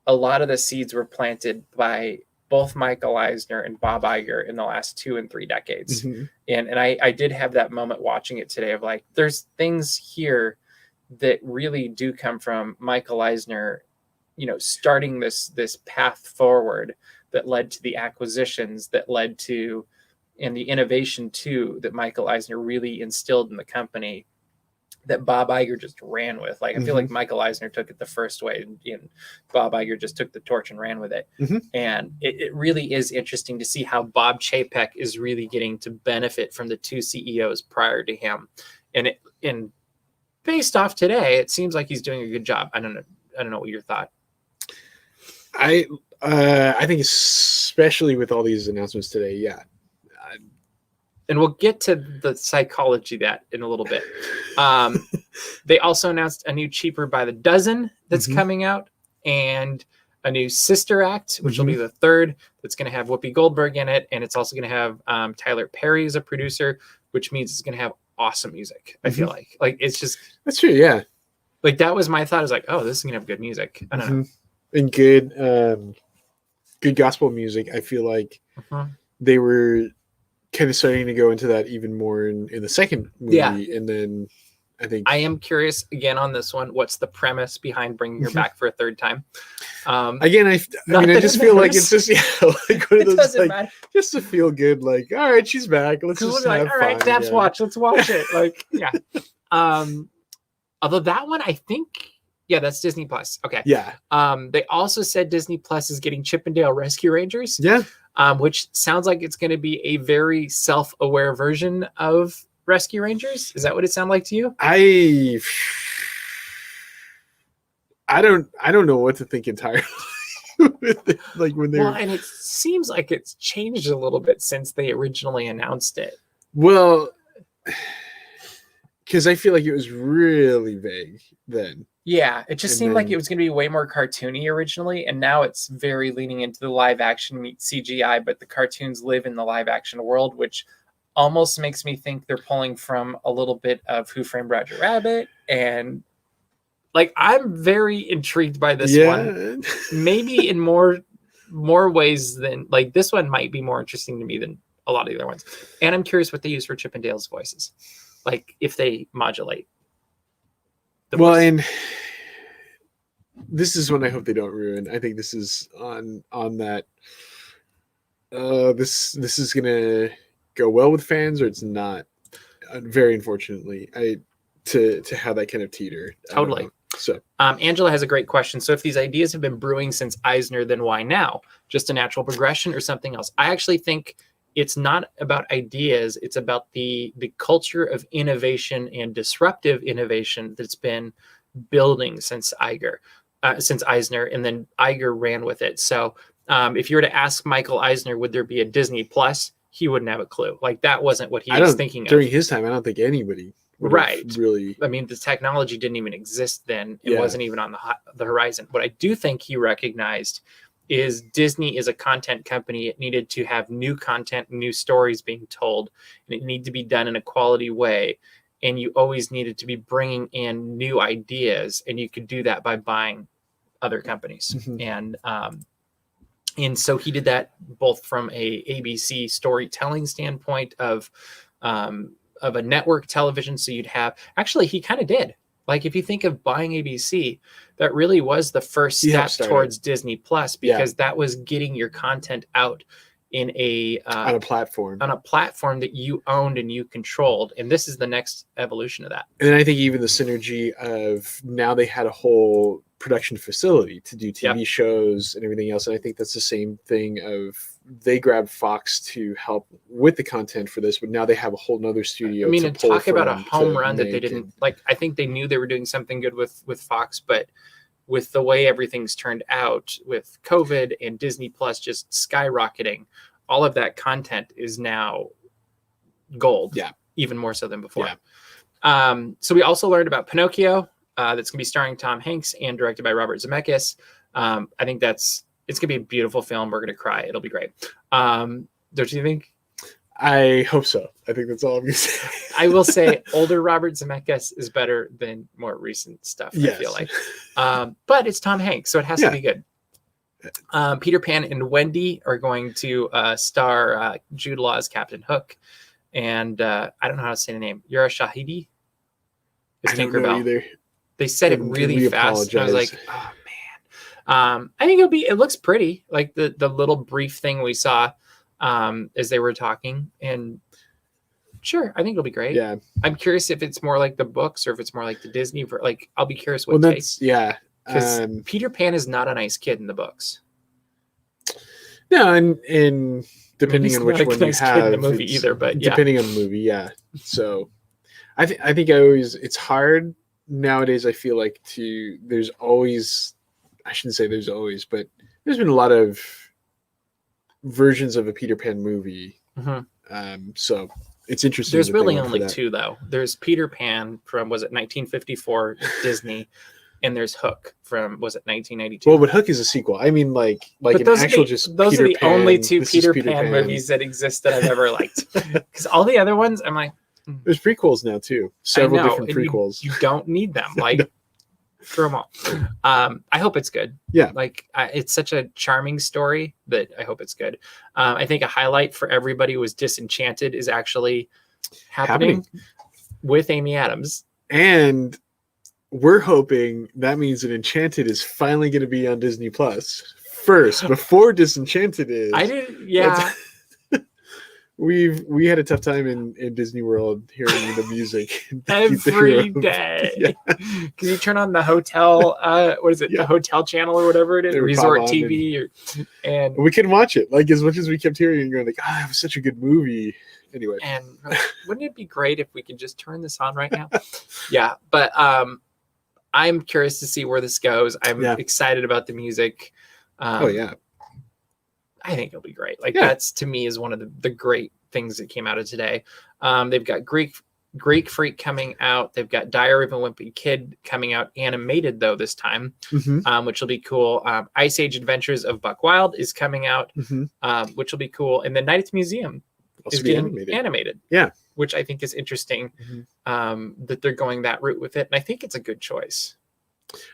a lot of the seeds were planted by both Michael Eisner and Bob Iger in the last 2 and 3 decades. Mm-hmm. And I did have that moment watching it today of like, there's things here that really do come from Michael Eisner, starting this path forward that led to the acquisitions that led to, and the innovation too, that Michael Eisner really instilled in the company that Bob Iger just ran with. Like, I feel like Michael Eisner took it the first way and Bob Iger just took the torch and ran with it. Mm-hmm. And it really is interesting to see how Bob Chapek is really getting to benefit from the 2 CEOs prior to him. And based off today, it seems like he's doing a good job. I don't know what your thought. I think especially with all these announcements today, yeah. And we'll get to the psychology of that in a little bit. They also announced a new Cheaper by the Dozen that's coming out, and a new Sister Act, which will be the 3rd, that's going to have Whoopi Goldberg in it, and it's also going to have Tyler Perry as a producer, which means it's going to have awesome music. I feel like it's just that's true. Yeah, like that was my thought. I was like, oh, this is going to have good music. I don't know, and good gospel music. I feel like they were kind of starting to go into that even more in the second movie. Yeah. And then I think I am curious again on this one. What's the premise behind bringing her back for a 3rd time? Again, I just feel like it's just like one of those like just to feel good. Like, all right, she's back. Let's just have fun. All right, DAPS watch. Let's watch it. Like, yeah. Although that one, I think, that's Disney Plus. Okay. Yeah. They also said Disney Plus is getting Chippendale Rescue Rangers. Yeah. Which sounds like it's going to be a very self-aware version of Rescue Rangers. Is that what it sounded like to you? I don't know what to think entirely. Like when they and it seems like it's changed a little bit since they originally announced it. Well, because I feel like it was really vague then. Yeah, it just seemed like it was going to be way more cartoony originally, and now it's very leaning into the live action meet CGI, but the cartoons live in the live action world, which almost makes me think they're pulling from a little bit of Who Framed Roger Rabbit and like I'm very intrigued by this one. Maybe in more ways than like this one might be more interesting to me than a lot of the other ones. And I'm curious what they use for Chip and Dale's voices, like if they modulate. Well, and this is one I hope they don't ruin. I think this is on that. This is gonna go well with fans, or it's not. Very unfortunately, to have that kind of teeter. Totally. So Angela has a great question. So if these ideas have been brewing since Eisner, then why now? Just a natural progression or something else? I actually think it's not about ideas. It's about the culture of innovation and disruptive innovation that's been building since Eisner, and then Iger ran with it. So if you were to ask Michael Eisner, would there be a Disney Plus? He wouldn't have a clue. Like that wasn't what he was thinking during his time. I don't think anybody really. I mean, the technology didn't even exist then. It wasn't even on the horizon. What I do think he recognized is Disney is a content company. It needed to have new content, new stories being told, and it needed to be done in a quality way. And you always needed to be bringing in new ideas, and you could do that by buying other companies. And so he did that both from a ABC storytelling standpoint of a network television. So you'd have, actually, he kind of did. Like if you think of buying ABC, that really was the first step towards Disney Plus, because that was getting your content out in on a platform that you owned and you controlled. And this is the next evolution of that. And I think even the synergy of now they had a whole production facility to do TV shows and everything else. And I think that's the same thing of they grabbed Fox to help with the content for this, but now they have a whole nother studio. I mean, and talk about a home run that they didn't like. I think they knew they were doing something good with Fox, but with the way everything's turned out with COVID and Disney Plus just skyrocketing, all of that content is now gold. Yeah. Even more so than before. Yeah. So we also learned about Pinocchio. That's going to be starring Tom Hanks and directed by Robert Zemeckis. I think it's going to be a beautiful film. We're going to cry. It'll be great. Don't you think? I hope so. I think that's all I'm going to say. I will say older Robert Zemeckis is better than more recent stuff, I feel like. But it's Tom Hanks, so it has to be good. Peter Pan and Wendy are going to star Jude Law as Captain Hook. And I don't know how to say the name. Yura Shahidi is Tinkerbell. Either. They said it really fast. I was like, oh man. I think it looks pretty. Like the little brief thing we saw as they were talking. And sure, I think it'll be great. Yeah. I'm curious if it's more like the books or if it's more like the Disney. I'll be curious what it takes. Yeah. Because Peter Pan is not a nice kid in the books. No, and depending on which one you have in the movie either, but depending on the movie, So I think it's hard nowadays. I feel like there's always, I shouldn't say there's always, but there's been a lot of versions of a Peter Pan movie. So it's interesting. There's really only two though. There's Peter Pan from, was it 1954 Disney? And there's Hook from, was it 1992? Well, but Hook is a sequel. I mean, like an actual just those Peter are the Pan, only two Peter Pan movies that exist that I've ever liked. Because all the other ones, I'm like, there's prequels now too. Several different prequels. You don't need them. Like, throw them all. I hope it's good. Yeah. Like, it's such a charming story that I hope it's good. I think a highlight for everybody was Disenchanted is actually happening. With Amy Adams. And we're hoping that means that Enchanted is finally going to be on Disney Plus first, before Disenchanted is. I didn't. Yeah. We had a tough time in Disney World hearing the music every day. Because you turn on the hotel, what is it? The hotel channel or whatever it is, Resort TV, and we couldn't watch it. Like as much as we kept hearing and going like, it was such a good movie. Anyway, and wouldn't it be great if we could just turn this on right now? But I'm curious to see where this goes. I'm excited about the music. I think it'll be great. Like that's, to me, is one of the great things that came out of today. They've got Greek Freak coming out. They've got Diary of a Wimpy Kid coming out, animated though this time, which will be cool. Ice Age Adventures of Buck Wild is coming out, which will be cool. And then Night at the Museum is getting animated. Yeah. Which I think is interesting, that they're going that route with it. And I think it's a good choice.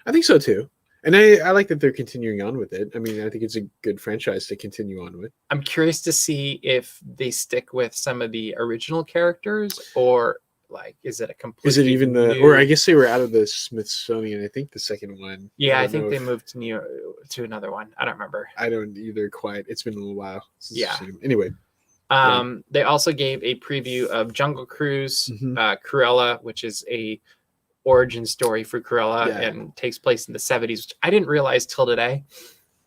I think so too. And I like that they're continuing on with it. I mean, I think it's a good franchise to continue on with. I'm curious to see if they stick with some of the original characters, or like, is it a completely Is it even new... or I guess they were out of the Smithsonian, I think the second one. Yeah, I think they moved to another one. I don't remember. I don't either quite. It's been a little while since Yeah. I've seen them. Anyway. They also gave a preview of Jungle Cruise, Cruella, which is a origin story for Cruella and takes place in the 70s, which I didn't realize till today.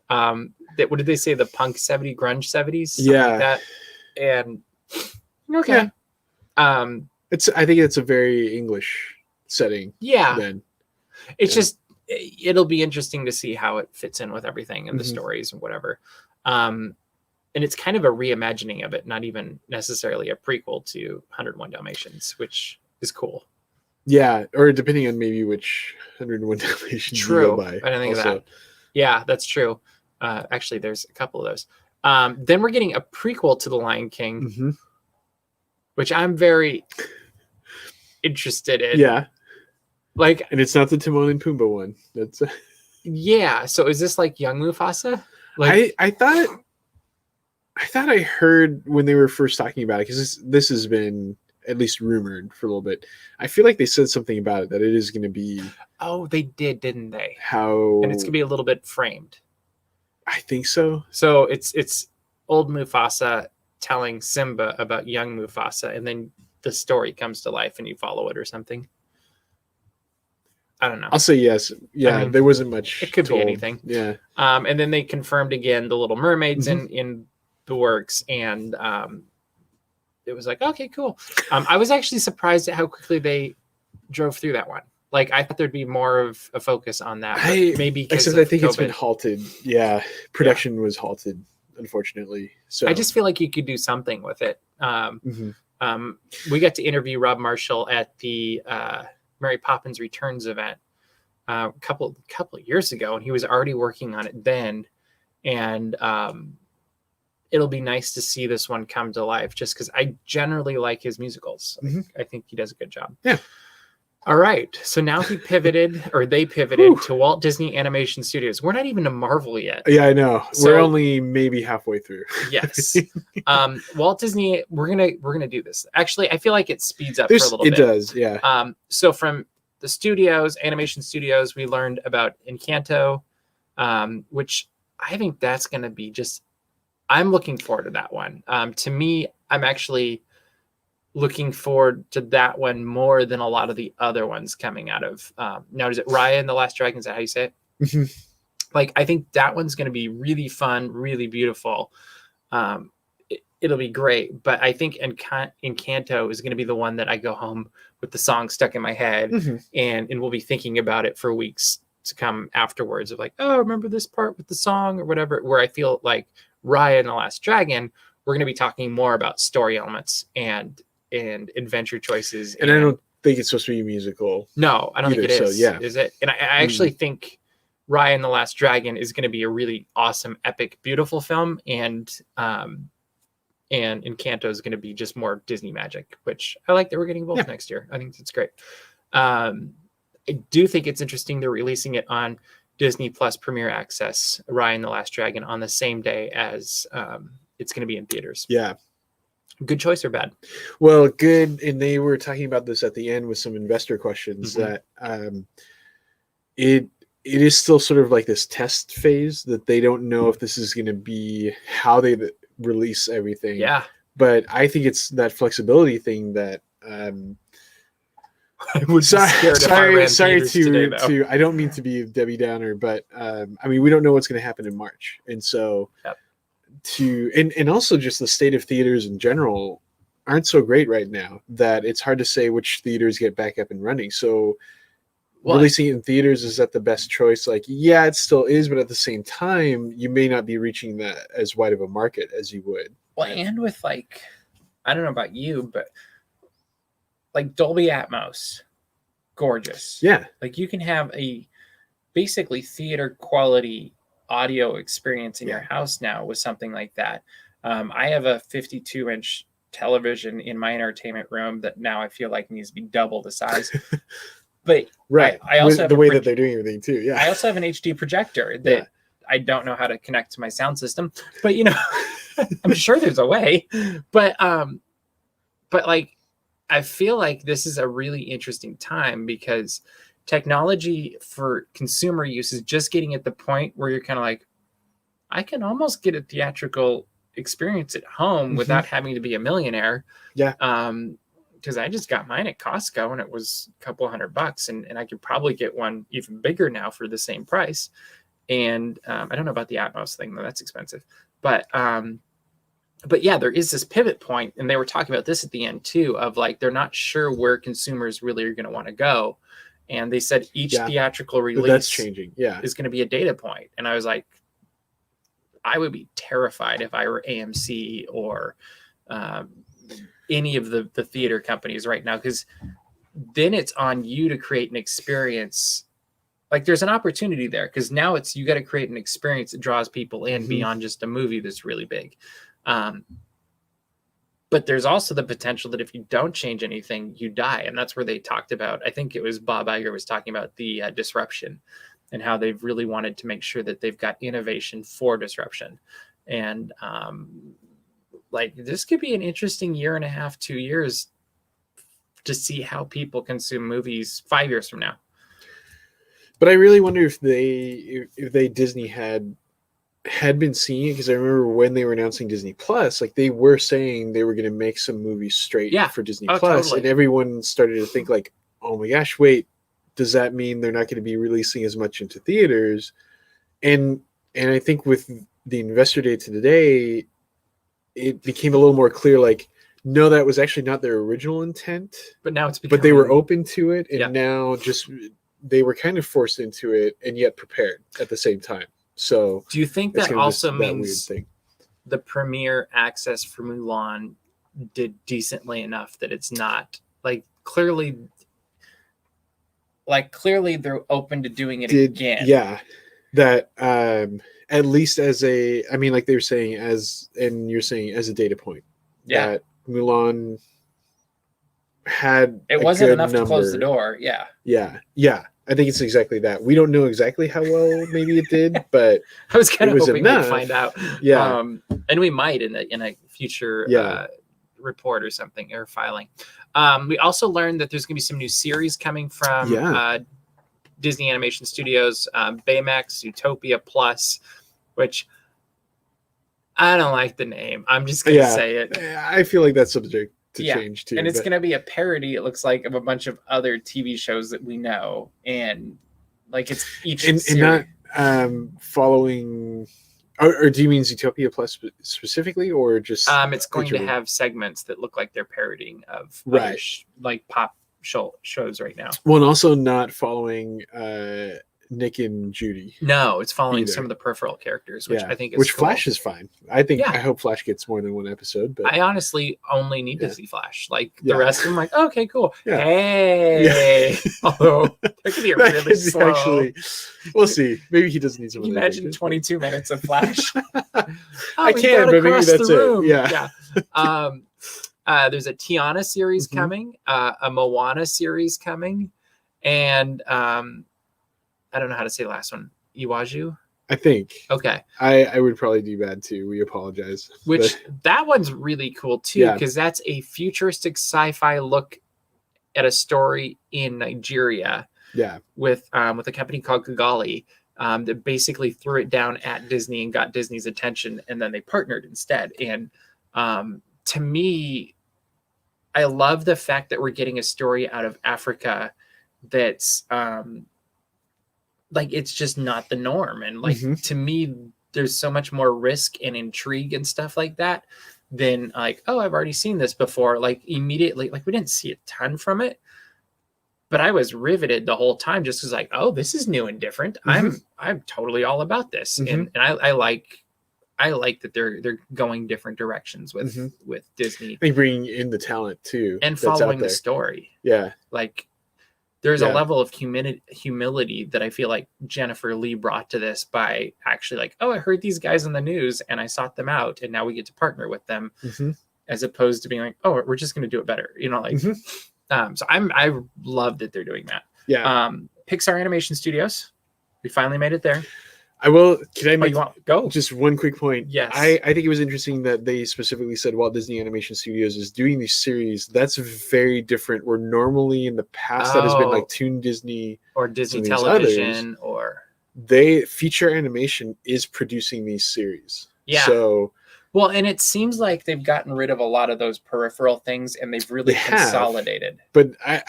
That, what did they say? The punk 70s, grunge 70s? Like that. And okay. Yeah. I think it's a very English setting. Yeah. Then. It's just, it'll be interesting to see how it fits in with everything and the stories and whatever. And it's kind of a reimagining of it, not even necessarily a prequel to 101 Dalmatians, which is cool. Yeah, or depending on maybe which 101 Dalmatians you go by. I didn't think of that. Yeah, that's true. Actually, there's a couple of those. Then we're getting a prequel to The Lion King, which I'm very interested in. Yeah. Like, and it's not the Timon and Pumbaa one. That's yeah. So is this like young Mufasa? Like, I thought I heard when they were first talking about it, because this has been at least rumored for a little bit. I feel like they said something about it, that it is going to be. Oh, they did, didn't they? How? And it's going to be a little bit framed. I think so. So it's old Mufasa telling Simba about young Mufasa, and then the story comes to life and you follow it or something. I don't know. I'll say yes. Yeah, I mean, there wasn't much. It could be anything. Yeah. And then they confirmed again the Little Mermaids in the works, and it was like, okay, cool. I was actually surprised at how quickly they drove through that one. Like, I thought there'd be more of a focus on that. Maybe except I think COVID. It's been halted. Yeah, production was halted, unfortunately. So I just feel like you could do something with it. We got to interview Rob Marshall at the Mary Poppins Returns event a couple of years ago, and he was already working on it then. And it'll be nice to see this one come to life, just because I generally like his musicals. I think he does a good job. Yeah. All right. So now they pivoted to Walt Disney Animation Studios. We're not even to Marvel yet. Yeah, I know. We're only maybe halfway through. Yes. Walt Disney, we're gonna do this. Actually, I feel like it speeds up for a little bit. It does, yeah. So from the studios, animation studios, we learned about Encanto, which I think that's gonna be just. I'm looking forward to that one. To me, I'm actually looking forward to that one more than a lot of the other ones coming out of. Now, is it Raya and the Last Dragon? Is that how you say it? Like, I think that one's going to be really fun, really beautiful. It'll be great. But I think Encanto is going to be the one that I go home with the song stuck in my head, and we'll be thinking about it for weeks to come afterwards of like, oh, remember this part with the song or whatever, where I feel like Raya and the Last Dragon, we're going to be talking more about story elements and adventure choices. And I don't think it's supposed to be a musical. No, I don't think it is. So, yeah. Is it? And I actually think Raya and the Last Dragon is going to be a really awesome, epic, beautiful film. And Encanto is going to be just more Disney magic, which I like that we're getting both next year. I think that's great. I do think it's interesting they're releasing it on Disney Plus Premier Access, Raya and the Last Dragon, on the same day as it's going to be in theaters. Yeah. Good choice or bad? Well, good. And they were talking about this at the end with some investor questions that it is still sort of like this test phase, that they don't know if this is going to be how they release everything. Yeah. But I think it's that flexibility thing that I would sorry to I don't mean to be Debbie Downer, but I mean, we don't know what's going to happen in March. And so and also just the state of theaters in general aren't so great right now, that it's hard to say which theaters get back up and running. So releasing it in theaters, is that the best choice? Like, yeah, it still is, but at the same time, you may not be reaching that as wide of a market as you would. Well, and with like, I don't know about you, but like Dolby Atmos, gorgeous. Yeah. Like, you can have a basically theater quality audio experience in your house now with something like that. I have a 52-inch television in my entertainment room that now I feel like needs to be double the size. But right. I also have the way that they're doing everything too. Yeah. I also have an HD projector that I don't know how to connect to my sound system, but I'm sure there's a way. But like, I feel like this is a really interesting time because technology for consumer use is just getting at the point where you're kind of like, I can almost get a theatrical experience at home without having to be a millionaire. Yeah. Because I just got mine at Costco and it was a couple $100, and I could probably get one even bigger now for the same price. And I don't know about the Atmos thing though; that's expensive. But yeah, there is this pivot point, and they were talking about this at the end too, of like they're not sure where consumers really are going to want to go, and they said each theatrical release that's changing. Yeah, is going to be a data point, and I was like, I would be terrified if I were AMC or any of the theater companies right now, because then it's on you to create an experience. Like there's an opportunity there because now it's you got to create an experience that draws people in beyond just a movie that's really big. But there's also the potential that if you don't change anything, you die. And that's where they talked about, I think it was Bob Iger was talking about the disruption and how they've really wanted to make sure that they've got innovation for disruption. And like this could be an interesting 1.5 to 2 years to see how people consume movies 5 years from now. But I really wonder if Disney had been seeing it, because I remember when they were announcing Disney Plus, like they were saying they were going to make some movies straight for Disney Plus, totally. And everyone started to think like, oh my gosh, wait, does that mean they're not going to be releasing as much into theaters? And I think with the investor day today, it became a little more clear, like, no, that was actually not their original intent. But now it's but they were open to it, and now just they were kind of forced into it and yet prepared at the same time. So do you think that also means the premiere access for Mulan did decently enough that it's not like clearly they're open to doing it again? Yeah. That at least as a, I mean, like they were saying and you're saying as a data point. Yeah. That Mulan had it wasn't enough to close the door. Yeah. Yeah. I think it's exactly that. We don't know exactly how well maybe it did, but I was kind of hoping we'd find out. Yeah. And we might in a future report or something, or filing. We also learned that there's going to be some new series coming from Disney Animation Studios, Baymax, Utopia Plus, which I don't like the name. I'm just going to say it. I feel like that's subject to change too. And it's going to be a parody, it looks like, of a bunch of other TV shows that we know. And like it's each series. And not following, or do you mean Zootopia Plus specifically, or just it's going to have segments that look like they're parodying of like pop shows right now. Well, and also not following Nick and Judy. No, it's following some of the peripheral characters, which I think is cool. Flash is fine. I hope Flash gets more than one episode. But I honestly only need to see Flash. Like the rest of them, like, okay, cool. Yeah. Hey, although that could be really slow. Actually, we'll see. Maybe he doesn't need some. Can you imagine 22 minutes of Flash? I can, but maybe that's it. Yeah. There's a Tiana series coming, a Moana series coming, and I don't know how to say the last one. Iwaju? I think. Okay. I would probably do bad too. We apologize. That one's really cool too, because that's a futuristic sci-fi look at a story in Nigeria. Yeah. With a company called Kigali that basically threw it down at Disney and got Disney's attention, and then they partnered instead. And to me, I love the fact that we're getting a story out of Africa that's like it's just not the norm. And like to me, there's so much more risk and intrigue and stuff like that than like, oh, I've already seen this before. Like immediately, like we didn't see a ton from it, but I was riveted the whole time, just as like, oh, this is new and different. I'm totally all about this. And I like that they're going different directions with Disney. They bring in the talent too, and following the story. Yeah, like there's a level of humility that I feel like Jennifer Lee brought to this by actually like, oh, I heard these guys in the news and I sought them out, and now we get to partner with them, as opposed to being like, oh, we're just going to do it better, like. So I love that they're doing that. Yeah. Pixar Animation Studios. We finally made it there. Can I make you want go? just one quick point? Yes. I think it was interesting that they specifically said Walt Disney Animation Studios is doing these series. That's very different. Where normally in the past that has been like Toon Disney or Disney Television or they feature animation is producing these series. Yeah. So well, and it seems like they've gotten rid of a lot of those peripheral things and they've really consolidated. But I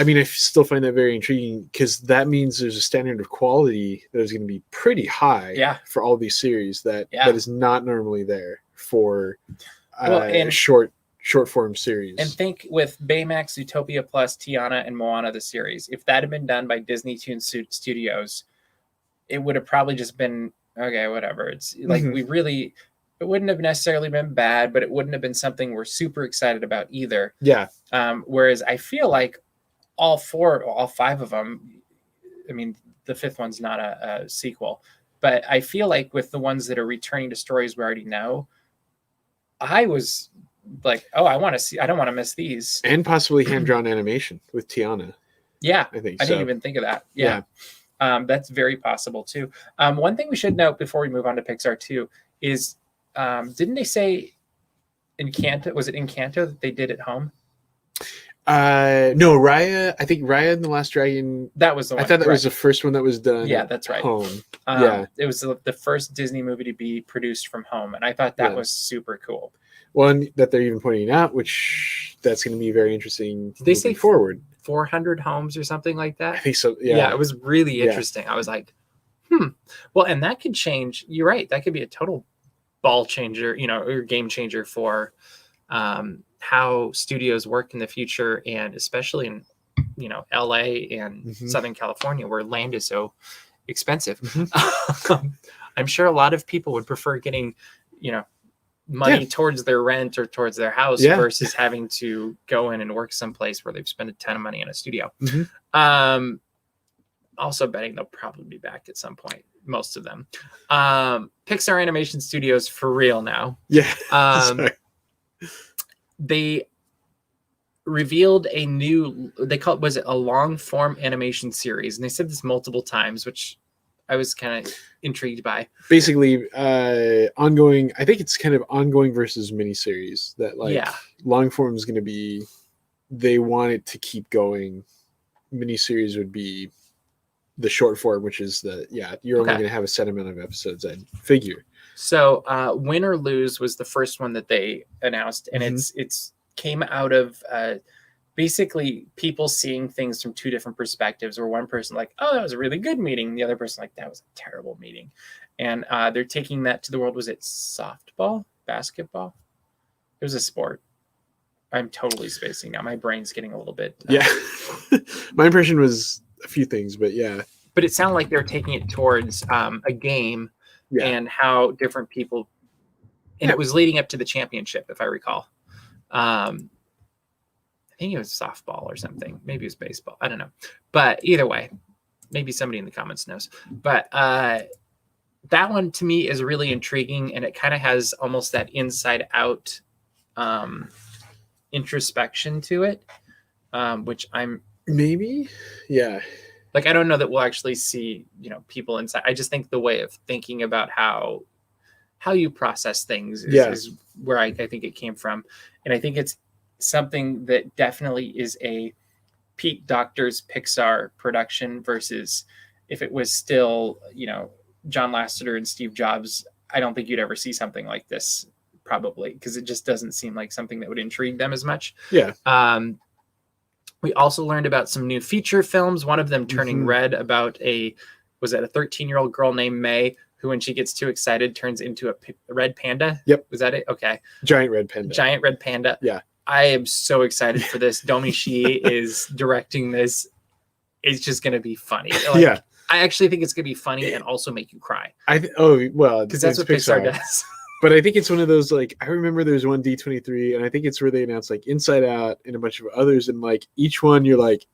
mean, I still find that very intriguing because that means there's a standard of quality that is going to be pretty high for all these series that is not normally there for short form series. And think with Baymax, Zootopia Plus, Tiana, and Moana, the series, if that had been done by Disney Toon Studios, it would have probably just been, okay, whatever. It's like it wouldn't have necessarily been bad, but it wouldn't have been something we're super excited about either. Yeah. Whereas I feel like all five of them, I mean, the fifth one's not a sequel, but I feel like with the ones that are returning to stories we already know, I was like, oh, I want to see, I don't want to miss these. And possibly hand-drawn animation with Tiana. Yeah. I think I didn't even think of that. Yeah. That's very possible too. One thing we should note before we move on to Pixar too is, didn't they say Encanto? Was it Encanto that they did at home? No, Raya. I think Raya and the Last Dragon. That was the one. I thought that was the first one that was done. Yeah, that's right. Home. It was the first Disney movie to be produced from home, and I thought that was super cool. One that they're even pointing out, which that's going to be very interesting. Did they say forward 400 homes or something like that? I think so. Yeah. Yeah, it was really interesting. I was like, Well, and that could change. You're right. That could be a total ball changer, or game changer for how studios work in the future, and especially in LA and Southern California where land is so expensive. I'm sure a lot of people would prefer getting money towards their rent or towards their house versus having to go in and work someplace where they've spent a ton of money in a studio. Also betting they'll probably be back at some point, most of them. Pixar Animation Studios for real now. They revealed a new, was it a long form animation series? And they said this multiple times, which I was kind of intrigued by. Basically, ongoing, I think it's kind of ongoing versus miniseries that long form is going to be, they want it to keep going. Miniseries would be the short form, which is you're only going to have a set amount of episodes, I'd figure. So Win or Lose was the first one that they announced, and it's came out of basically people seeing things from two different perspectives, where one person like, oh, that was a really good meeting, the other person like, that was a terrible meeting. And they're taking that to the world. Was it softball, basketball? It was a sport. I'm totally spacing now. My brain's getting a little bit my impression was a few things, but but it sounded like they're taking it towards a game and how different people, and it was leading up to the championship, if I recall. I think it was softball or something. Maybe it was baseball. I don't know. But either way, maybe somebody in the comments knows. But that one to me is really intriguing, and it kind of has almost that inside out introspection to it, which I'm like, I don't know that we'll actually see people inside. I just think the way of thinking about how you process things is where I think it came from. And I think it's something that definitely is a Pete Docter's Pixar production versus if it was still John Lasseter and Steve Jobs. I don't think you'd ever see something like this, probably, because it just doesn't seem like something that would intrigue them as much. We also learned about some new feature films, one of them turning red, about a 13-year-old girl named May, who when she gets too excited turns into a red panda. Was that it? Okay. Giant red panda. Yeah. I am so excited for this. Domi Shi is directing this. It's just going to be funny. I actually think it's going to be funny and also make you cry. Because that's what Pixar does. But I think it's one of those, like, I remember there's one D23, and I think it's where they announced, like, Inside Out and a bunch of others, and, like, each one you're like,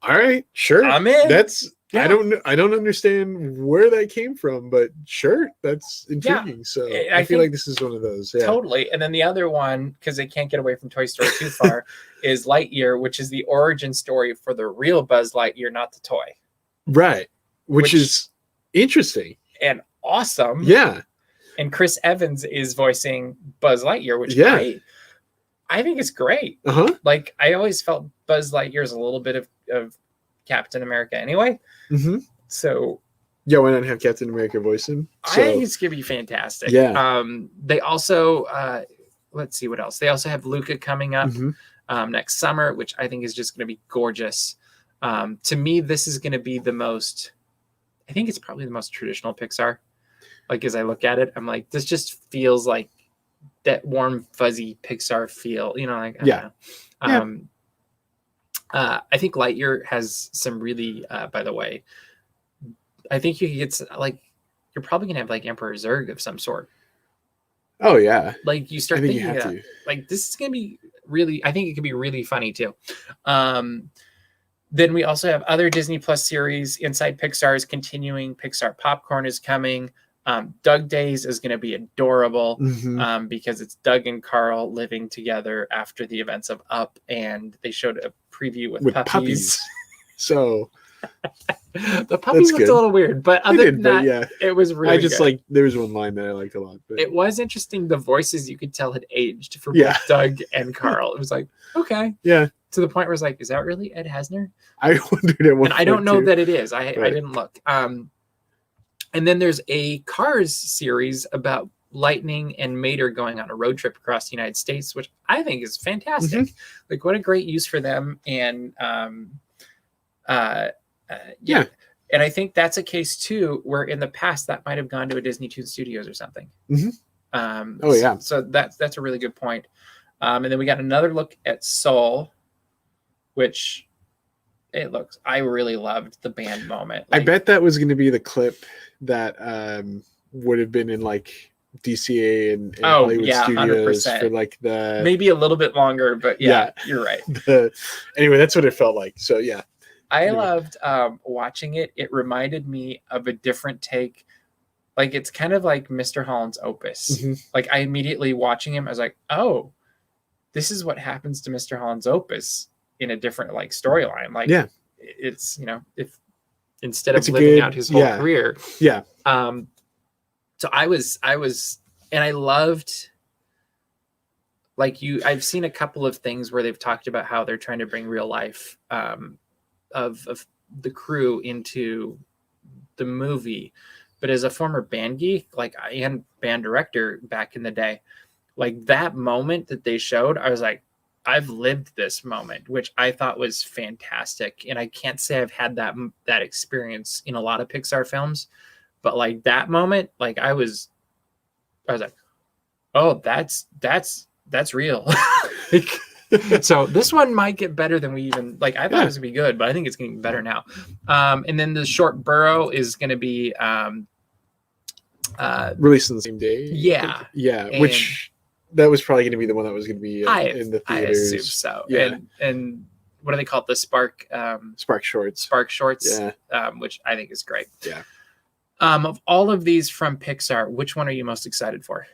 all right, sure. I'm in. That's Yeah. I don't understand where that came from, but sure, that's intriguing. So I feel like this is one of those. Yeah. Totally. And then the other one, because they can't get away from Toy Story too far, is Lightyear, which is the origin story for the real Buzz Lightyear, not the toy. Right. Which is interesting. And awesome. Yeah. And Chris Evans is voicing Buzz Lightyear, which I think is great. Like, I always felt Buzz Lightyear is a little bit of Captain America anyway. So yeah, why not have Captain America voice him? So, I think it's gonna be fantastic. Yeah. They also let's see what else. They also have Luca coming up next summer, which I think is just gonna be gorgeous. To me, this is gonna be I think it's probably the most traditional Pixar. Like, as I look at it, I'm like, this just feels like that warm, fuzzy Pixar feel, like, I don't know. I think Lightyear has some really, by the way, I think you get like, you're probably gonna have like Emperor Zurg of some sort. Oh yeah. Like, you start thinking like, this is gonna be really, I think it could be really funny too. Then we also have other Disney Plus series. Inside Pixar is continuing. Pixar Popcorn is coming. Doug Days is going to be adorable because it's Doug and Carl living together after the events of Up, and they showed a preview with puppies. So the puppies looked a little weird, but other than that, it was really good. Like, there was one line that I liked a lot. But it was interesting. The voices you could tell had aged for both Doug and Carl. It was like, okay. Yeah. To the point where it's like, is that really Ed Hasner? I wondered at one point, I don't know that it is. I didn't look. And then there's a Cars series about Lightning and Mater going on a road trip across the United States, which I think is fantastic. Like, what a great use for them. And and I think that's a case too, where in the past that might have gone to a Disney Studios or something. So that's a really good point. And then we got another look at Soul, which I really loved the band moment. Like, I bet that was going to be the clip that would have been in like DCA and Hollywood Studios 100%. For like the maybe a little bit longer, but you're right. Anyway, that's what it felt like. So yeah, I loved watching it. It reminded me of a different take. Like, it's kind of like Mr. Holland's Opus. Like, I immediately watching him, I was like, oh, this is what happens to Mr. Holland's Opus in a different like storyline. Like, it's, if instead of living out his whole career. So I was, and I loved, like, I've seen a couple of things where they've talked about how they're trying to bring real life of the crew into the movie. But as a former band geek, like, and band director back in the day, like, that moment that they showed, I was like, I've lived this moment, which I thought was fantastic. And I can't say I've had that experience in a lot of Pixar films, but like that moment, like I was like, oh, that's real. So this one might get better than we even like. I thought it was gonna be good, but I think it's getting better now. And then the short Burrow is going to be released on the same day. Yeah. Which that was probably going to be the one that was going to be in the theaters. I assume so. Yeah. And what do they call it? The Spark Shorts. Yeah. Which I think is great. Yeah. Of all of these from Pixar, which one are you most excited for?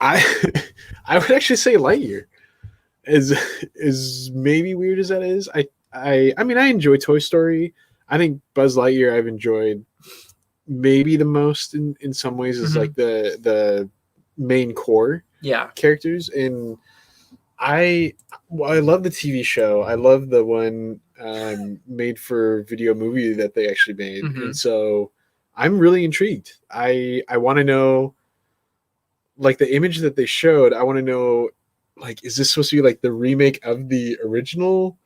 I would actually say Lightyear. As maybe weird as that is, I mean, I enjoy Toy Story. I think Buzz Lightyear I've enjoyed maybe the most in some ways is like the main core characters. And I love the TV show. I love the one made for video movie that they actually made. And so I'm really intrigued. I want to know, like, the image that they showed. I want to know, like, is this supposed to be like the remake of the original,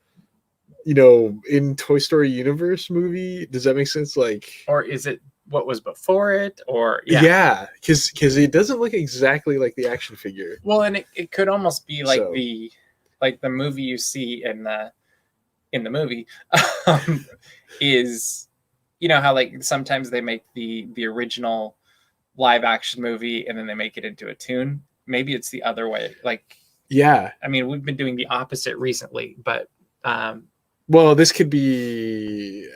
in Toy Story universe movie? Does that make sense? Like, or is it what was before it? Or because it doesn't look exactly like the action figure. Well, and it could almost be like the movie you see in the movie is, how like sometimes they make the original live action movie and then they make it into a tune. Maybe it's the other way. Like, I mean, we've been doing the opposite recently, but well, this could be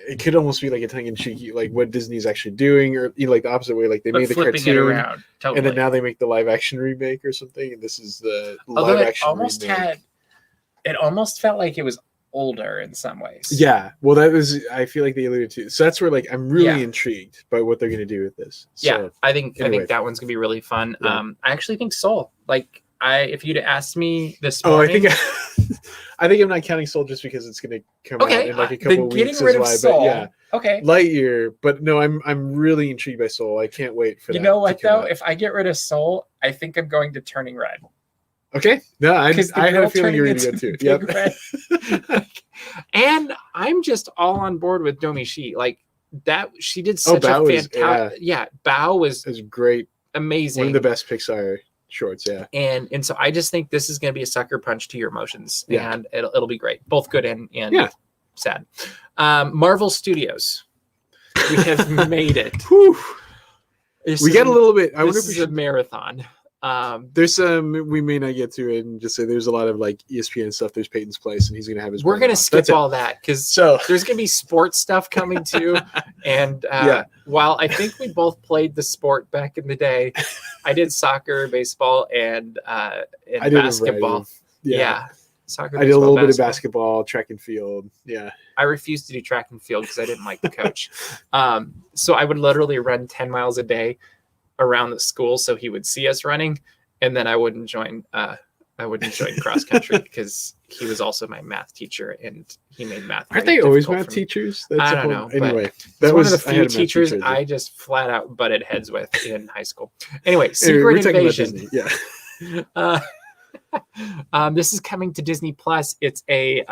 it could almost be like a tongue-in-cheek, like what Disney's actually doing, or like the opposite way, like they But made the flipping cartoon it around, totally. and then now they make the live-action remake or something, and this is the Although live-action almost remake. it almost felt like it was older in some ways. Yeah, well, that was, I feel like they alluded to. So that's where like I'm really intrigued by what they're going to do with this. So, yeah, I think anyway. that one's gonna be really fun. Yeah. I actually think Soul. Like, if you'd asked me this morning, I think I'm not counting Soul just because it's going to come out in like a couple getting weeks. rid of why, Soul. but yeah, okay. Lightyear, but no, I'm really intrigued by Soul. I can't wait for that. You know what though? Out. If I get rid of Soul, I think I'm going to Turning Red. Okay. No, I had a feeling you were going to go too. Yep. And I'm just all on board with Domi Shi. Like that, she did such a fantastic. Yeah, Bao was great, amazing, one of the best Pixar shorts. Yeah, and so I just think this is going to be a sucker punch to your emotions, yeah. and it'll be great, both good and sad. Marvel Studios, we have made it. We get a little bit. I wonder if we should a marathon. There's some we may not get to it, and just say there's a lot of like ESPN stuff. There's Peyton's Place, and he's gonna have his. We're gonna skip all that because there's gonna be sports stuff coming too. And while I think we both played the sport back in the day, I did soccer, baseball, and basketball. Yeah. Soccer. I did a little bit of basketball, track and field. Yeah. I refused to do track and field because I didn't like the coach. So I would literally run 10 miles a day around the school, so he would see us running, and then I wouldn't join cross country because he was also my math teacher, and he made math. Aren't they always math teachers? I don't know. Anyway, that was one of the few teachers I just flat out butted heads with in high school. Anyway, Secret Invasion. Yeah. This is coming to Disney Plus. It's a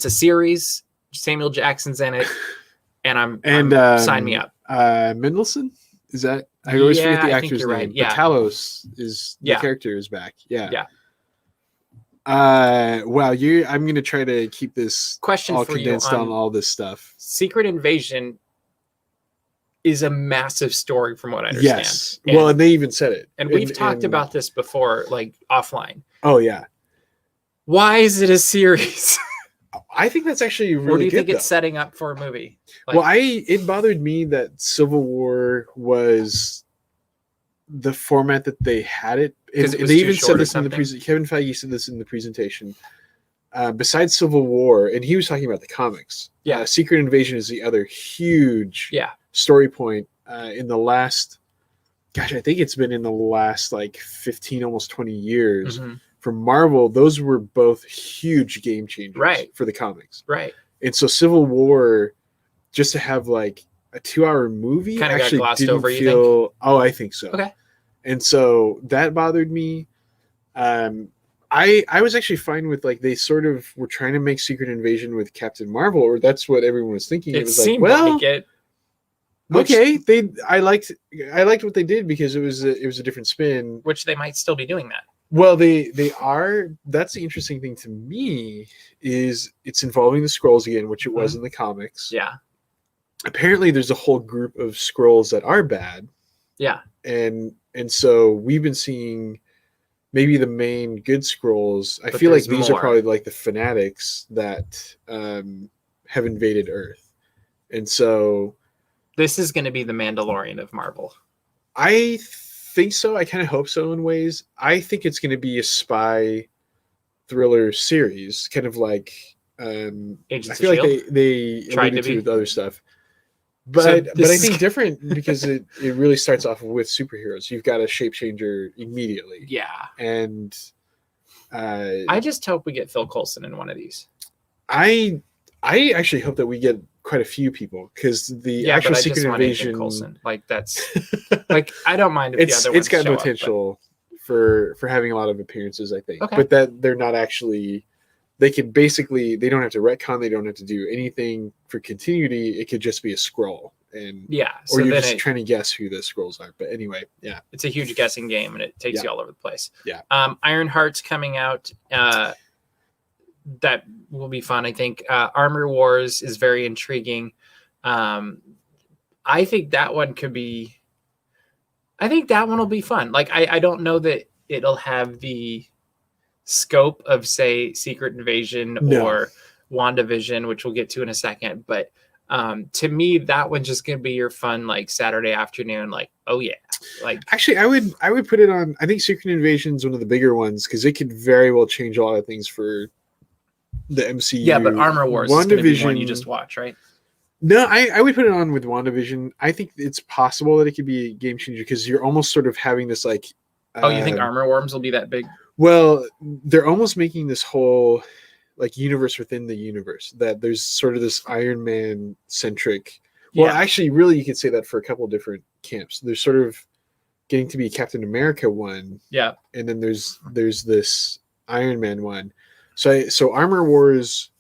series. Samuel Jackson's in it, and sign me up. Mendelsohn. Is that? I always forget the actor's name. Right. Yeah. But Talos is the character is back. Yeah. Yeah. Wow. I'm gonna try to keep this question all for condensed you on all this stuff. Secret Invasion is a massive story, from what I understand. Yes. Well, and they even said it. And we've talked about this before, like offline. Oh yeah. Why is it a series? I think that's actually really good. Or do you think it's setting up for a movie? Like, well, it bothered me that Civil War was the format that they had it. And they even said this in the presentation. Kevin Feige said this in the presentation. Besides Civil War, and he was talking about the comics. Yeah. Secret Invasion is the other huge story point in the last, I think it's been in the last like 15, almost 20 years. Mm-hmm. For Marvel, those were both huge game changers for the comics. Right. And so Civil War, just to have like a 2-hour movie, kind of actually got glossed didn't over, feel. You think? Oh, I think so. Okay. And so that bothered me. I was actually fine with like they sort of were trying to make Secret Invasion with Captain Marvel, or that's what everyone was thinking. It was seemed like it. Okay, I liked what they did because it was a different spin, which they might still be doing that. Well, they are. That's the interesting thing to me is it's involving the Skrulls again, which it was in the comics. Yeah. Apparently, there's a whole group of Skrulls that are bad. Yeah. And so we've been seeing maybe the main good Skrulls. I feel like these are probably like the fanatics that have invaded Earth, and so this is going to be the Mandalorian of Marvel. I think so. I kind of hope so in ways. I think it's going to be a spy thriller series, kind of like I feel like they tried to do with other stuff, but I think different because it really starts off with superheroes. You've got a shape changer immediately. Yeah, and I just hope we get Phil Coulson in one of these. I actually hope that we get quite a few people because the actual Secret Invasion, Coulson, like that's like I don't mind if the other ones it's got potential for having a lot of appearances, I think. Okay. But that they're not actually. They could basically they don't have to retcon. They don't have to do anything for continuity. It could just be a Skrull, and so or you're just trying to guess who the Skrulls are. But anyway, it's a huge guessing game, and it takes you all over the place. Yeah. Ironheart's coming out. That will be fun. I think Armor Wars is very intriguing. I think that one could be. I think that one will be fun. Like I don't know that it'll have the scope of say Secret Invasion or WandaVision, which we'll get to in a second. But to me, that one's just going to be your fun, like Saturday afternoon. Like, oh yeah. Like, actually, I would put it on. I think Secret Invasion is one of the bigger ones because it could very well change a lot of things for the MCU. Yeah, but Armor Wars is going to be one you just watch, right? No, I would put it on with WandaVision. I think it's possible that it could be a game changer because you're almost sort of having this like. Oh, you think Armor Worms will be that big? Well, they're almost making this whole like universe within the universe, that there's sort of this Iron Man centric. Well, actually, really, you could say that for a couple different camps. There's sort of getting to be Captain America one, and then there's this Iron Man one. So Armor Wars,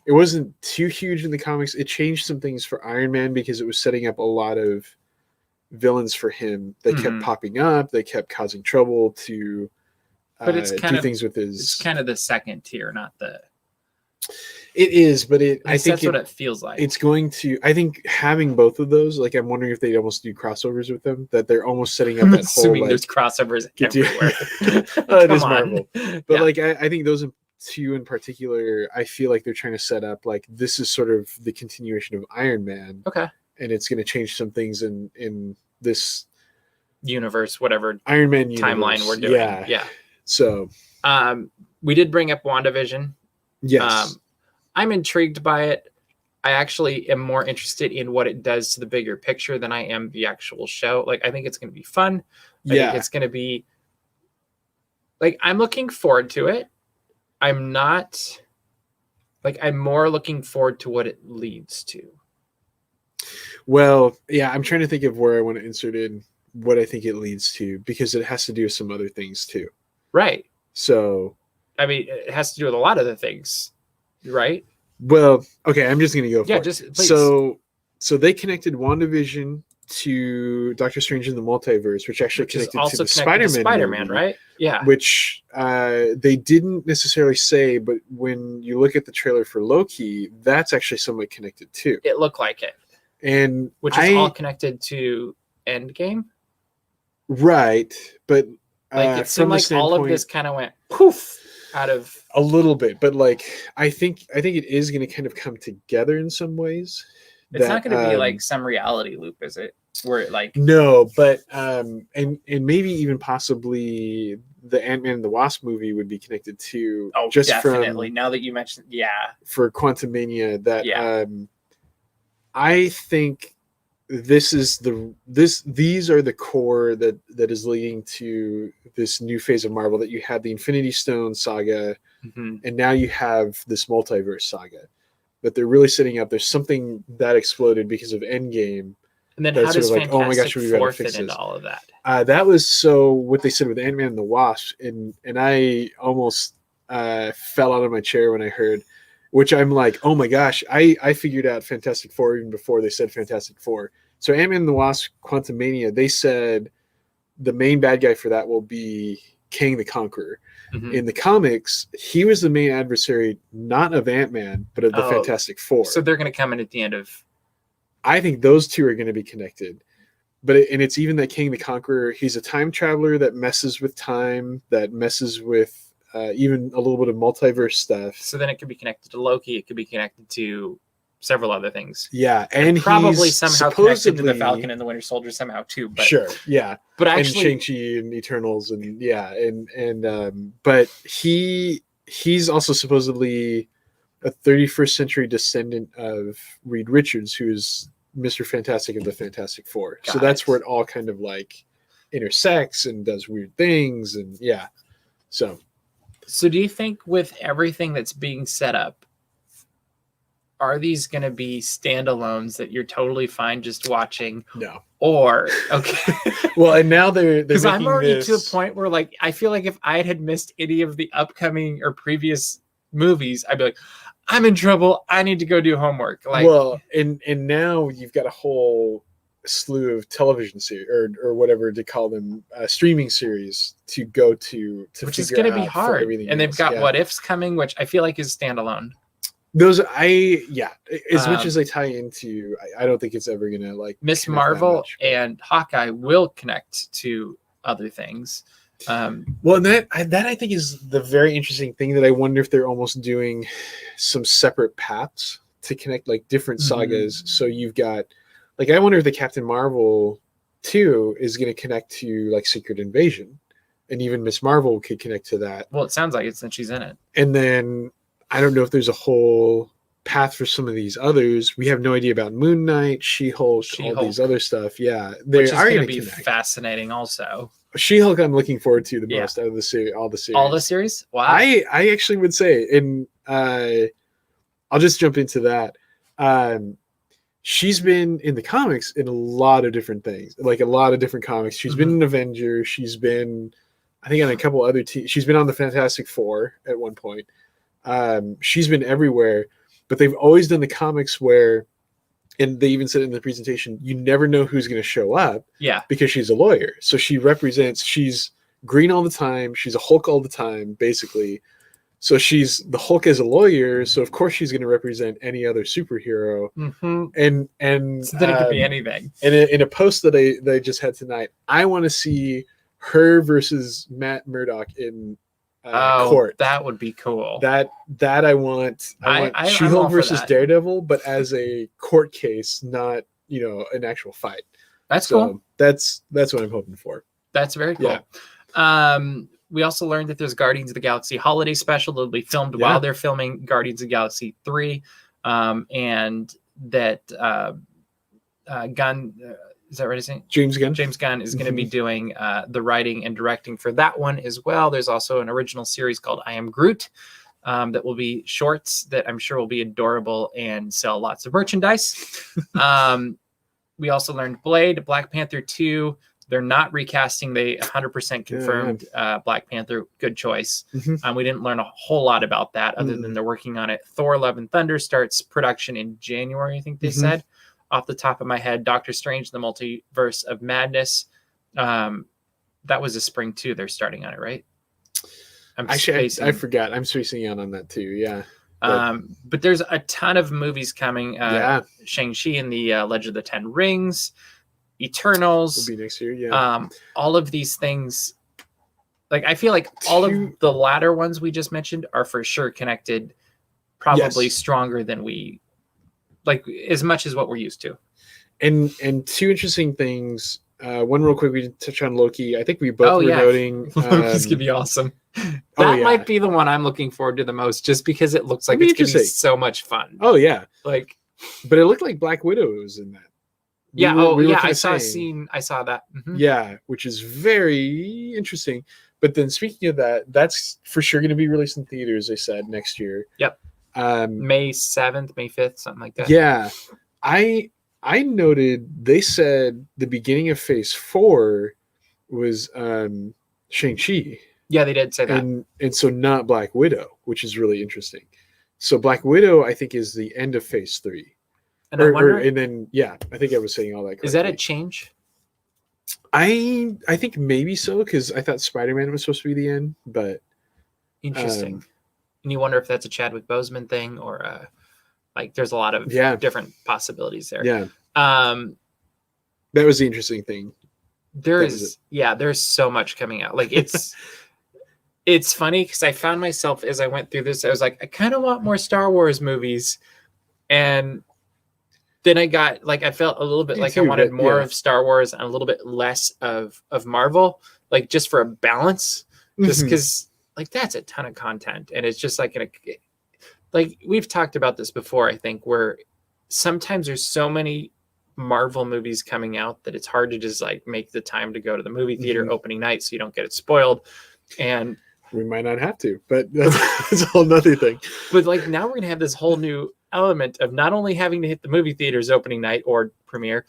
it wasn't too huge in the comics. It changed some things for Iron Man because it was setting up a lot of villains for him. They kept popping up. They kept causing trouble to but it's kind do of, things with his. It's kind of the second tier, not the. It is, but I think that's what it feels like. It's going to. I think having both of those, like, I'm wondering if they'd almost do crossovers with them. That they're almost setting up that assuming whole. There's crossovers everywhere. It is Marvel, but like I think those two in particular, I feel like they're trying to set up like this is sort of the continuation of Iron Man. Okay. And it's going to change some things in this universe, whatever Iron Man timeline we're doing. Yeah. So, we did bring up WandaVision. Yes. I'm intrigued by it. I actually am more interested in what it does to the bigger picture than I am the actual show. Like, I think it's going to be fun. I think it's going to be like, I'm looking forward to it. I'm not like, I'm more looking forward to what it leads to. Well, yeah, I'm trying to think of where I want to insert in what I think it leads to, because it has to do with some other things too. Right. So, I mean, it has to do with a lot of the things, right? Well, okay, I'm just going to go for it. Just please. So they connected WandaVision to Doctor Strange in the Multiverse, which actually connected to the Spider-Man movie, right? Yeah. Which they didn't necessarily say, but when you look at the trailer for Loki, that's actually somewhat connected too. It looked like it. And which is all connected to Endgame. Right. But like it seemed like all of this kind of went poof out of a little bit, but like I think it is going to kind of come together in some ways. It's not going to be like some reality loop, is it? Where it like no, but and maybe even possibly the Ant-Man and the Wasp movie would be connected to. Oh, just definitely. Now that you mentioned, for Quantumania, that I think this is these are the core that is leading to this new phase of Marvel, that you had the Infinity Stone saga, and now you have this multiverse saga that they're really setting up. There's something that exploded because of Endgame. And then how does Fantastic Four, oh my gosh, we gotta fix fit into all of that? That was so what they said with Ant-Man and the Wasp, and I almost fell out of my chair when I heard, which I'm like, oh my gosh, I figured out Fantastic Four even before they said Fantastic Four. So Ant-Man and the Wasp, Quantumania, they said the main bad guy for that will be Kang the Conqueror. In the comics, he was the main adversary, not of Ant-Man, but of the Fantastic Four. So they're going to come in at the end of... I think those two are going to be connected. But it's even that Kang the Conqueror, he's a time traveler that messes with time, that messes with even a little bit of multiverse stuff. So then it could be connected to Loki. It could be connected to several other things. Yeah, and probably somehow connected to the Falcon and the Winter Soldier somehow too. But, sure, yeah. But actually, and Shang-Chi and Eternals, and but he's also supposedly a 31st century descendant of Reed Richards, who's Mr. Fantastic of the Fantastic Four. So that's where it all kind of like intersects and does weird things, and So do you think with everything that's being set up, are these going to be standalones that you're totally fine just watching? No. Or, okay. Well, and now they're because I'm already to a point where, like, I feel like if I had missed any of the upcoming or previous movies, I'd be like, I'm in trouble. I need to go do homework. Like, well, and now you've got a whole slew of television series or whatever to call them, streaming series to go to which is going to be hard. And they've got What Ifs coming, which I feel like is standalone. Those as much as they tie into, I don't think it's ever gonna like Miss Marvel and Hawkeye will connect to other things. Well, and that I think is the very interesting thing, that I wonder if they're almost doing some separate paths to connect like different sagas. So you've got like, I wonder if the Captain Marvel 2 is going to connect to like Secret Invasion, and even Miss Marvel could connect to that. Well, it sounds like it since she's in it. And then I don't know if there's a whole path for some of these others. We have no idea about Moon Knight, She-Hulk, all these other stuff. Yeah, they which is are going to be connect. Fascinating. Also, She-Hulk, I'm looking forward to the most out of the series. All the series. Wow. I actually would say, and I'll just jump into that. She's been in the comics in a lot of different things, like a lot of different comics. She's been an Avenger. She's been, I think, on a couple other she's been on the Fantastic Four at one point. She's been everywhere, but they've always done the comics where, and they even said in the presentation, you never know who's going to show up. Yeah. Because she's a lawyer. So she's green all the time. She's a Hulk all the time, basically. So she's the Hulk as a lawyer. So of course she's going to represent any other superhero. And so then it could be anything. And in a post that I just had tonight, I want to see her versus Matt Murdock in court. That would be cool. That I want She-Hulk versus Daredevil, but as a court case, not an actual fight. That's cool. That's what I'm hoping for. That's very cool. Yeah. We also learned that there's Guardians of the Galaxy holiday special that'll be filmed while they're filming Guardians of the Galaxy 3, and that Gunn. Is that right? Is it? James Gunn is going to be doing the writing and directing for that one as well. There's also an original series called I Am Groot that will be shorts that I'm sure will be adorable and sell lots of merchandise. We also learned Blade, Black Panther 2. They're not recasting. They 100% confirmed Black Panther. Good choice. We didn't learn a whole lot about that other than they're working on it. Thor Love and Thunder starts production in January, I think they said. Off the top of my head, Doctor Strange, The Multiverse of Madness. That was a spring too. They're starting on it, right? I forgot. I'm spacing out on that too. Yeah. But there's a ton of movies coming. Shang-Chi and the Legend of the Ten Rings, Eternals. Will be next year. Yeah. All of these things. Like, I feel like all of the latter ones we just mentioned are for sure connected, probably stronger than we like, as much as what we're used to. And two interesting things. One real quick, we didn't touch on Loki. I think we both were noting Loki's gonna be awesome. That might be the one I'm looking forward to the most, just because it looks like it's gonna be so much fun. Oh yeah, like, but it looked like Black Widow was in that. I saw a scene. I saw that. Yeah, which is very interesting. But then speaking of that, that's for sure going to be released in theaters. They said next year. Yep. May 7th, May 5th, something like that. Yeah, I noted they said the beginning of Phase 4 was Shang-Chi. Yeah, they did say that. And so not Black Widow, which is really interesting. So Black Widow, I think, is the end of Phase 3. And then I think I was saying all that correctly. Is that a change? I think maybe so, because I thought Spider-Man was supposed to be the end, but interesting. And you wonder if that's a Chadwick Boseman thing, or like there's a lot of different possibilities there. Yeah. That was the interesting thing. There's so much coming out. Like, it's funny because I found myself as I went through this, I was like, I kind of want more Star Wars movies. And then I got, like, I felt a little bit like I wanted more of Star Wars and a little bit less of Marvel, like, just for a balance, just because, like, that's a ton of content. And it's just like, like, we've talked about this before, I think, where sometimes there's so many Marvel movies coming out that it's hard to just, like, make the time to go to the movie theater opening night so you don't get it spoiled. And we might not have to, but that's a whole nother thing. But, like, now we're going to have this whole new element of not only having to hit the movie theaters opening night or premiere,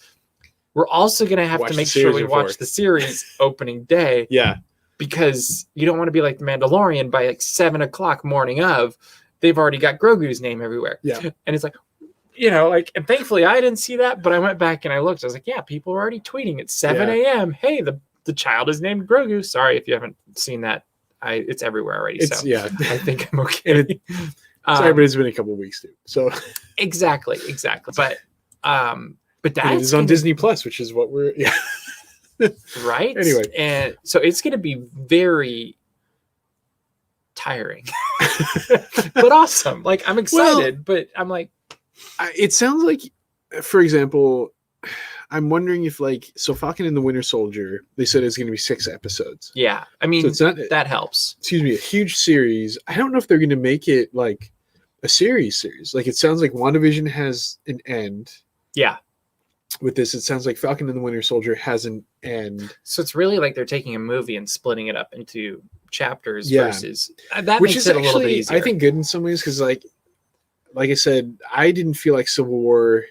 we're also going to have to make sure we watch the series opening day. Yeah. Because you don't want to be like The Mandalorian by like 7:00 morning of, they've already got Grogu's name everywhere. Yeah. And it's like, like, and thankfully I didn't see that, but I went back and I looked. I was like, yeah, people are already tweeting at 7 a.m. Hey, the child is named Grogu. Sorry if you haven't seen that. It's everywhere already. I think I'm okay. Sorry, but it's been a couple of weeks too. So exactly. But that is on Disney Plus, which is what we're Right? Anyway. And so it's going to be very tiring, but awesome. Like, I'm excited, but I'm like, it sounds like, for example, I'm wondering if, like, so Falcon and the Winter Soldier, they said it's going to be 6 episodes. yeah, I mean, So it's not, that helps. excuse me, a huge series. I don't know if they're going to make it like a series. Like, it sounds like WandaVision has an end. Yeah. With this, it sounds like Falcon and the Winter Soldier has an end. So it's really like they're taking a movie and splitting it up into chapters Yeah. versus that Which makes is it a little bit actually, easier. I think, good in some ways, because like I said, I didn't feel like Civil War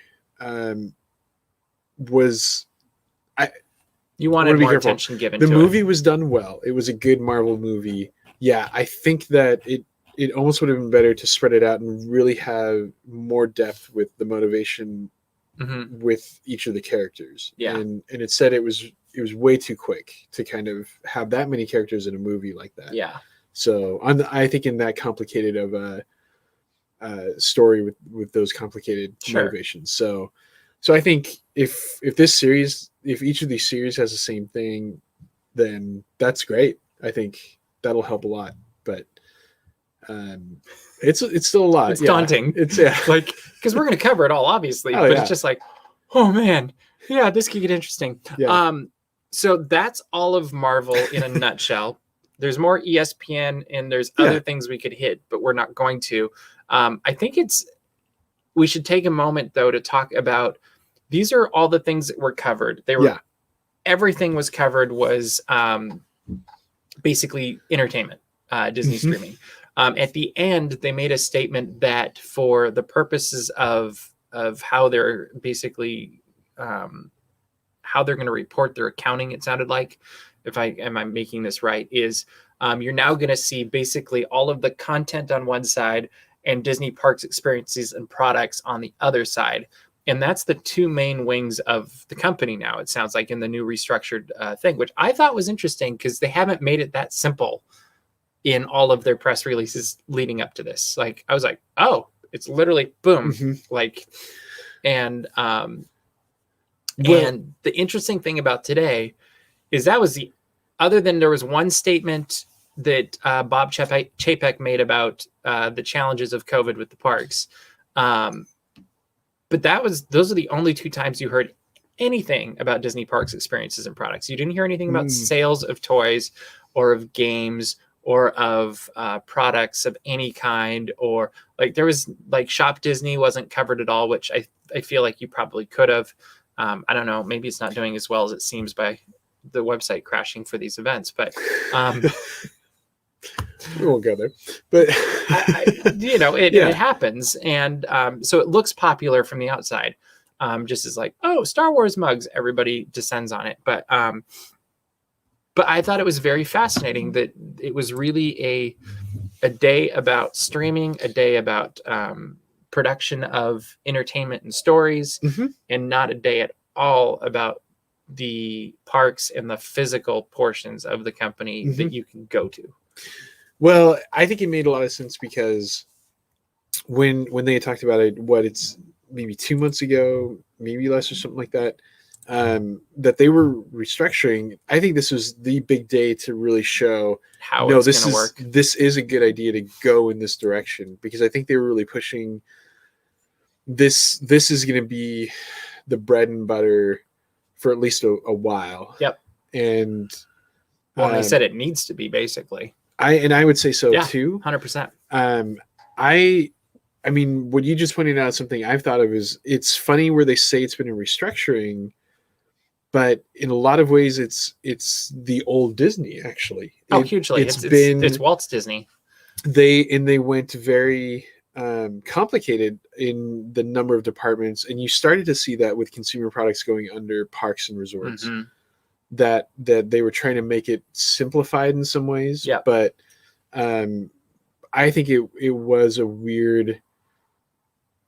was. You wanted be more careful. attention given The to movie was done well. It was a good Marvel movie. Yeah, I think that it almost would have been better to spread it out and really have more depth with the motivation with each of the characters. Yeah. And instead it was way too quick to kind of have that many characters in a movie like that. Yeah. So I think in that complicated of a story with those complicated motivations. So I think if each of these series has the same thing, then that's great. I think that'll help a lot. But it's still a lot. It's daunting. It's like, because we're going to cover it all, obviously, but it's just like, oh man, yeah, this could get interesting. Yeah. So that's all of Marvel in a nutshell. There's more ESPN and there's other things we could hit, but we're not going to. I think we should take a moment though to talk about, these are all the things that were covered. Everything was covered was basically entertainment, Disney streaming. At the end, they made a statement that for the purposes of how they're basically how they're going to report their accounting, it sounded like, am I making this right, is you're now going to see basically all of the content on one side and Disney Parks experiences and products on the other side. And that's the two main wings of the company now, it sounds like, in the new restructured thing, which I thought was interesting because they haven't made it that simple in all of their press releases leading up to this. Like, I was like, oh, it's literally boom. Like, and the interesting thing about today is that was other than there was one statement that Bob Chapek made about the challenges of COVID with the parks. But those are the only 2 times you heard anything about Disney Parks experiences and products. You didn't hear anything about sales of toys or of games or of products of any kind, or like there was like Shop Disney wasn't covered at all, which I feel like you probably could have. I don't know. Maybe it's not doing as well as it seems by the website crashing for these events, but we won't go there. But it happens, and so it looks popular from the outside, just as like, oh, Star Wars mugs, everybody descends on it. But I thought it was very fascinating that it was really a day about streaming, a day about production of entertainment and stories, and not a day at all about the parks and the physical portions of the company that you can go to. Well, I think it made a lot of sense because when they had talked about it, it's maybe 2 months ago, maybe less or something like that, that they were restructuring. I think this was the big day to really show how it's going to work. This is a good idea to go in this direction, because I think they were really pushing this. This is going to be the bread and butter for at least a while. Yep. And they said it needs to be, basically. I would say so too. 100%. I mean, what you just pointed out, something I've thought of is, it's funny where they say it's been a restructuring, but in a lot of ways it's the old Disney, actually. Hugely. It's Walt Disney. They went very complicated in the number of departments, and you started to see that with consumer products going under parks and resorts. That they were trying to make it simplified in some ways. Yeah. But I think it was a weird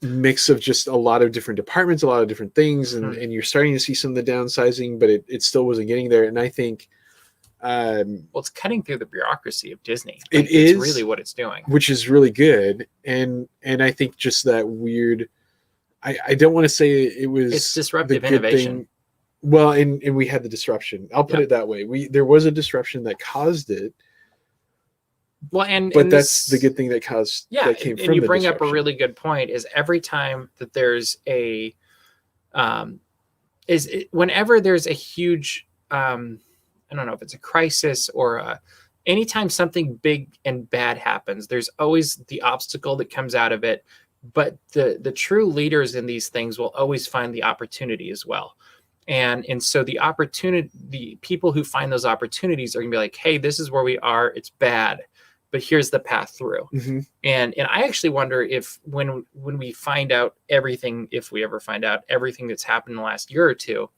mix of just a lot of different departments, a lot of different things, and you're starting to see some of the downsizing, but it still wasn't getting there. And I think it's cutting through the bureaucracy of Disney. It's really what it's doing, which is really good. And I think just that weird, I don't want to say it's disruptive innovation. Well, and we had the disruption. I'll put it that way. There was a disruption that caused it. Well, and that's the good thing that caused that came from the disruption. And you bring up a really good point. Is every time that there's a whenever there's a huge I don't know if it's a crisis or anytime something big and bad happens, there's always the obstacle that comes out of it. But the true leaders in these things will always find the opportunity as well. And so the people who find those opportunities are gonna be like, hey, this is where we are, it's bad, but here's the path through. Mm-hmm. And I actually wonder if when we find out everything, if we ever find out everything that's happened in the last year or two,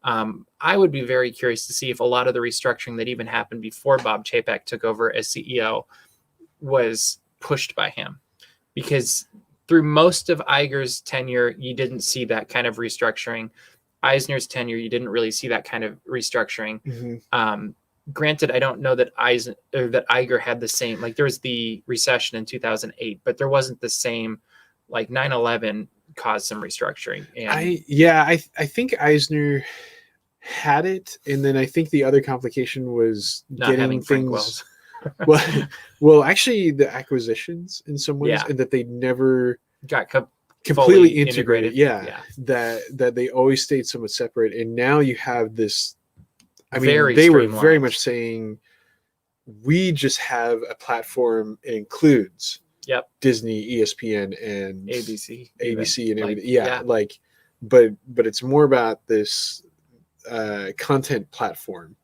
I would be very curious to see if a lot of the restructuring that even happened before Bob Chapek took over as CEO was pushed by him. Because through most of Iger's tenure, you didn't see that kind of restructuring. Eisner's tenure, you didn't really see that kind of restructuring. Mm-hmm. Granted, I don't know that Iger had the same, like there was the recession in 2008, but there wasn't the same, like 9/11 caused some restructuring. And I think Eisner had it, and then I think the other complication was not getting things. well, actually, the acquisitions in some ways, and that they never got completely integrated. Yeah, that they always stayed somewhat separate, and now you have this. I mean, they were very much saying, we just have a platform. It includes Disney, ESPN, and ABC and everything. But it's more about this content platform.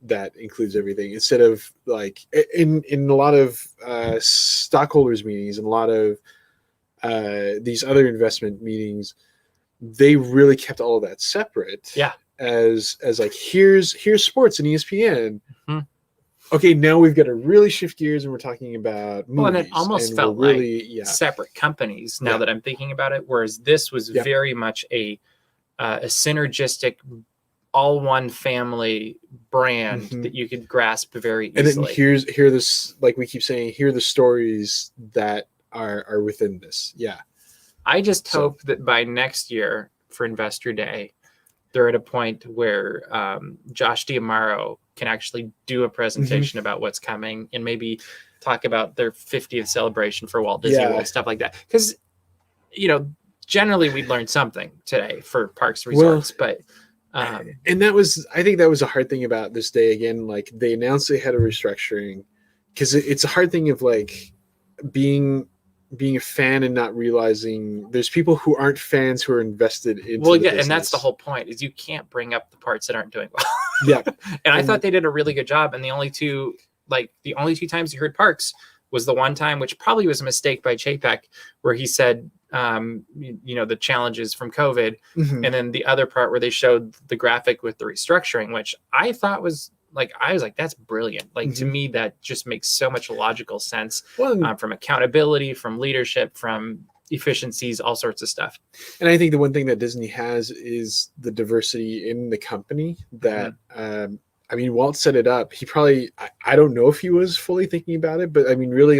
That includes everything, instead of like in a lot of stockholders meetings and a lot of these other investment meetings, they really kept all of that separate. As like here's sports and ESPN. Mm-hmm. Okay, now we've got to really shift gears and we're talking about movies. Well, and it almost felt really like separate companies now that I'm thinking about it, whereas this was very much a synergistic, all one family brand that you could grasp very easily. And then here this, like we keep saying, here are the stories that are within this. I just hope that by next year for Investor Day, they're at a point where Josh D'Amaro can actually do a presentation about what's coming and maybe talk about their 50th celebration for Walt Disney World, stuff like that. Because, generally we'd learned something today for Parks and Resorts, but and I think that was a hard thing about this day. Again, like they announced they had a restructuring, because it's a hard thing of like being a fan and not realizing there's people who aren't fans who are invested in the business. And that's the whole point, is you can't bring up the parts that aren't doing well. And I thought they did a really good job, and the only two times you heard Parks was the one time, which probably was a mistake by Chapek, where he said the challenges from COVID, and then the other part where they showed the graphic with the restructuring, which I thought was I was like, that's brilliant. To me, that just makes so much logical sense, from accountability, from leadership, from efficiencies, all sorts of stuff. And I think the one thing that Disney has is the diversity in the company that, I mean, Walt set it up. He probably, I don't know if he was fully thinking about it, but I mean, really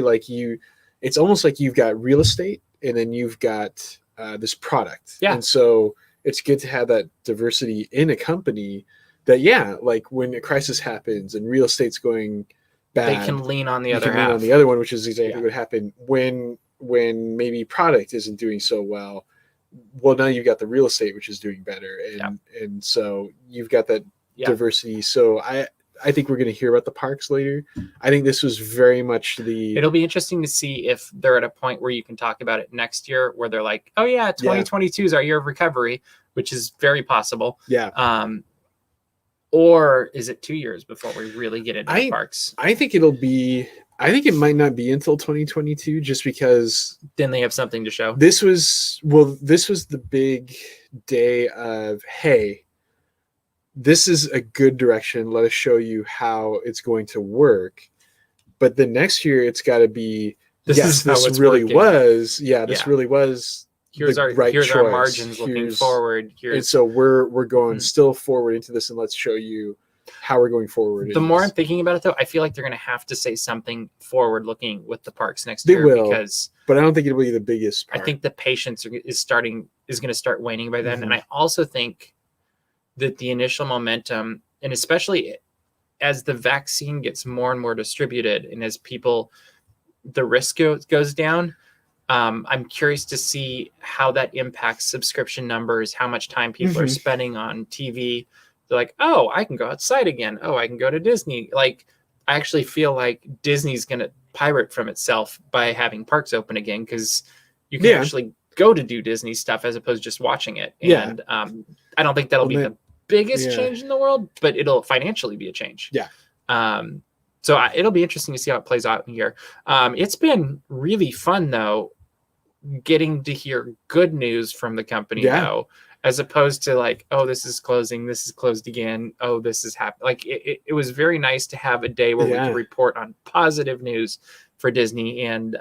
it's almost like you've got real estate and then you've got this product. And so it's good to have that diversity in a company that, like when a crisis happens and real estate's going bad, they can lean on the other half. Lean on the other one, which is exactly what happened when maybe product isn't doing so well. Well, now you've got the real estate, which is doing better. And so you've got that diversity. So I think we're going to hear about the parks later. I think this was very much it'll be interesting to see if they're at a point where you can talk about it next year, where they're like, oh yeah, 2022 is our year of recovery, which is very possible. Or is it 2 years before we really get into the parks? I think it might not be until 2022, just because then they have something to show. This was the big day of, hey, this is a good direction. Let us show you how it's going to work. But the next year, it's got to be, this really was. This really was. Here's our margins looking forward. And so we're going still forward into this, and let's show you how we're going forward. The more I'm thinking about it, though, I feel like they're going to have to say something forward looking with the parks next year. They will, but I don't think it'll be the biggest part. I think the patience is going to start waning by then. And I also think that the initial momentum, and especially as the vaccine gets more and more distributed and as the risk goes down, I'm curious to see how that impacts subscription numbers, how much time people are spending on TV. They're like, oh, I can go outside again. Oh, I can go to Disney. Like, I actually feel like Disney's going to pirate from itself by having parks open again, because you can actually go to do Disney stuff as opposed to just watching it. And I don't think that'll be the biggest change in the world, but it'll financially be a change. Yeah. So it'll be interesting to see how it plays out in here. It's been really fun, though, getting to hear good news from the company, though, as opposed to like, oh, this is closing, this is closed again, oh, this is happening. Like, it was very nice to have a day where we could report on positive news for Disney. And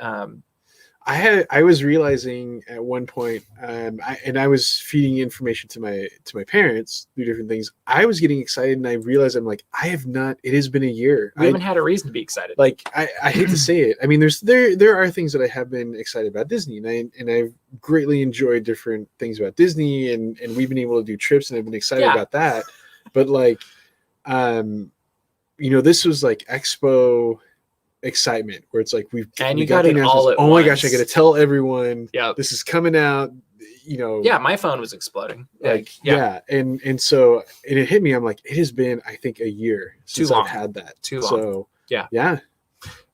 I was realizing at one point, I was feeding information to my parents through different things. I was getting excited, and I realized I'm like, it has been a year. We haven't had a reason to be excited. Like, I hate to say it. I mean, there are things that I have been excited about Disney, and I've greatly enjoyed different things about Disney, and we've been able to do trips, and I've been excited about that. But like, this was like Expo excitement, where it's like we got it all at once. My gosh, I gotta tell everyone this is coming out, my phone was exploding, and so it hit me. I'm like, it has been, I think, a year since I've had that. Too long. So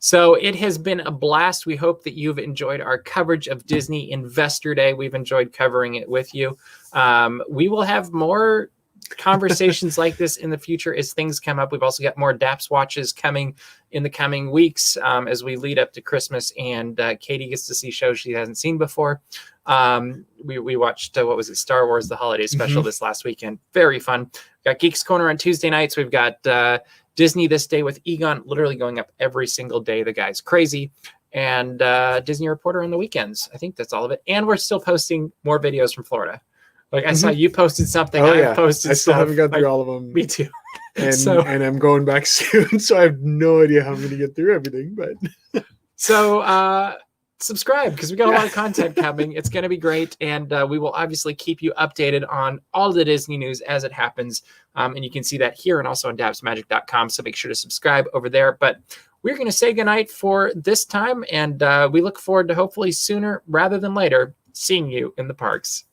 so it has been a blast. We hope that you've enjoyed our coverage of Disney Investor Day. We've enjoyed covering it with you. We will have more conversations like this in the future as things come up. We've also got more DAPS watches coming in the coming weeks as we lead up to Christmas, and Katie gets to see shows she hasn't seen before. We watched Star Wars The Holiday Special this last weekend. Very fun. We've got Geeks Corner on Tuesday nights. We've got Disney This Day with Egon, literally going up every single day. The guy's crazy. And Disney Reporter on the weekends. I think that's all of it. And we're still posting more videos from Florida. Like, I saw you posted something. I posted. I still haven't got through all of them. Me too. And I'm going back soon, so I have no idea how I'm going to get through everything. But so subscribe, because we got a lot of content coming. It's going to be great, and we will obviously keep you updated on all the Disney news as it happens. And you can see that here and also on dapsmagic.com. So make sure to subscribe over there. But we're going to say goodnight for this time, and we look forward to hopefully sooner rather than later seeing you in the parks.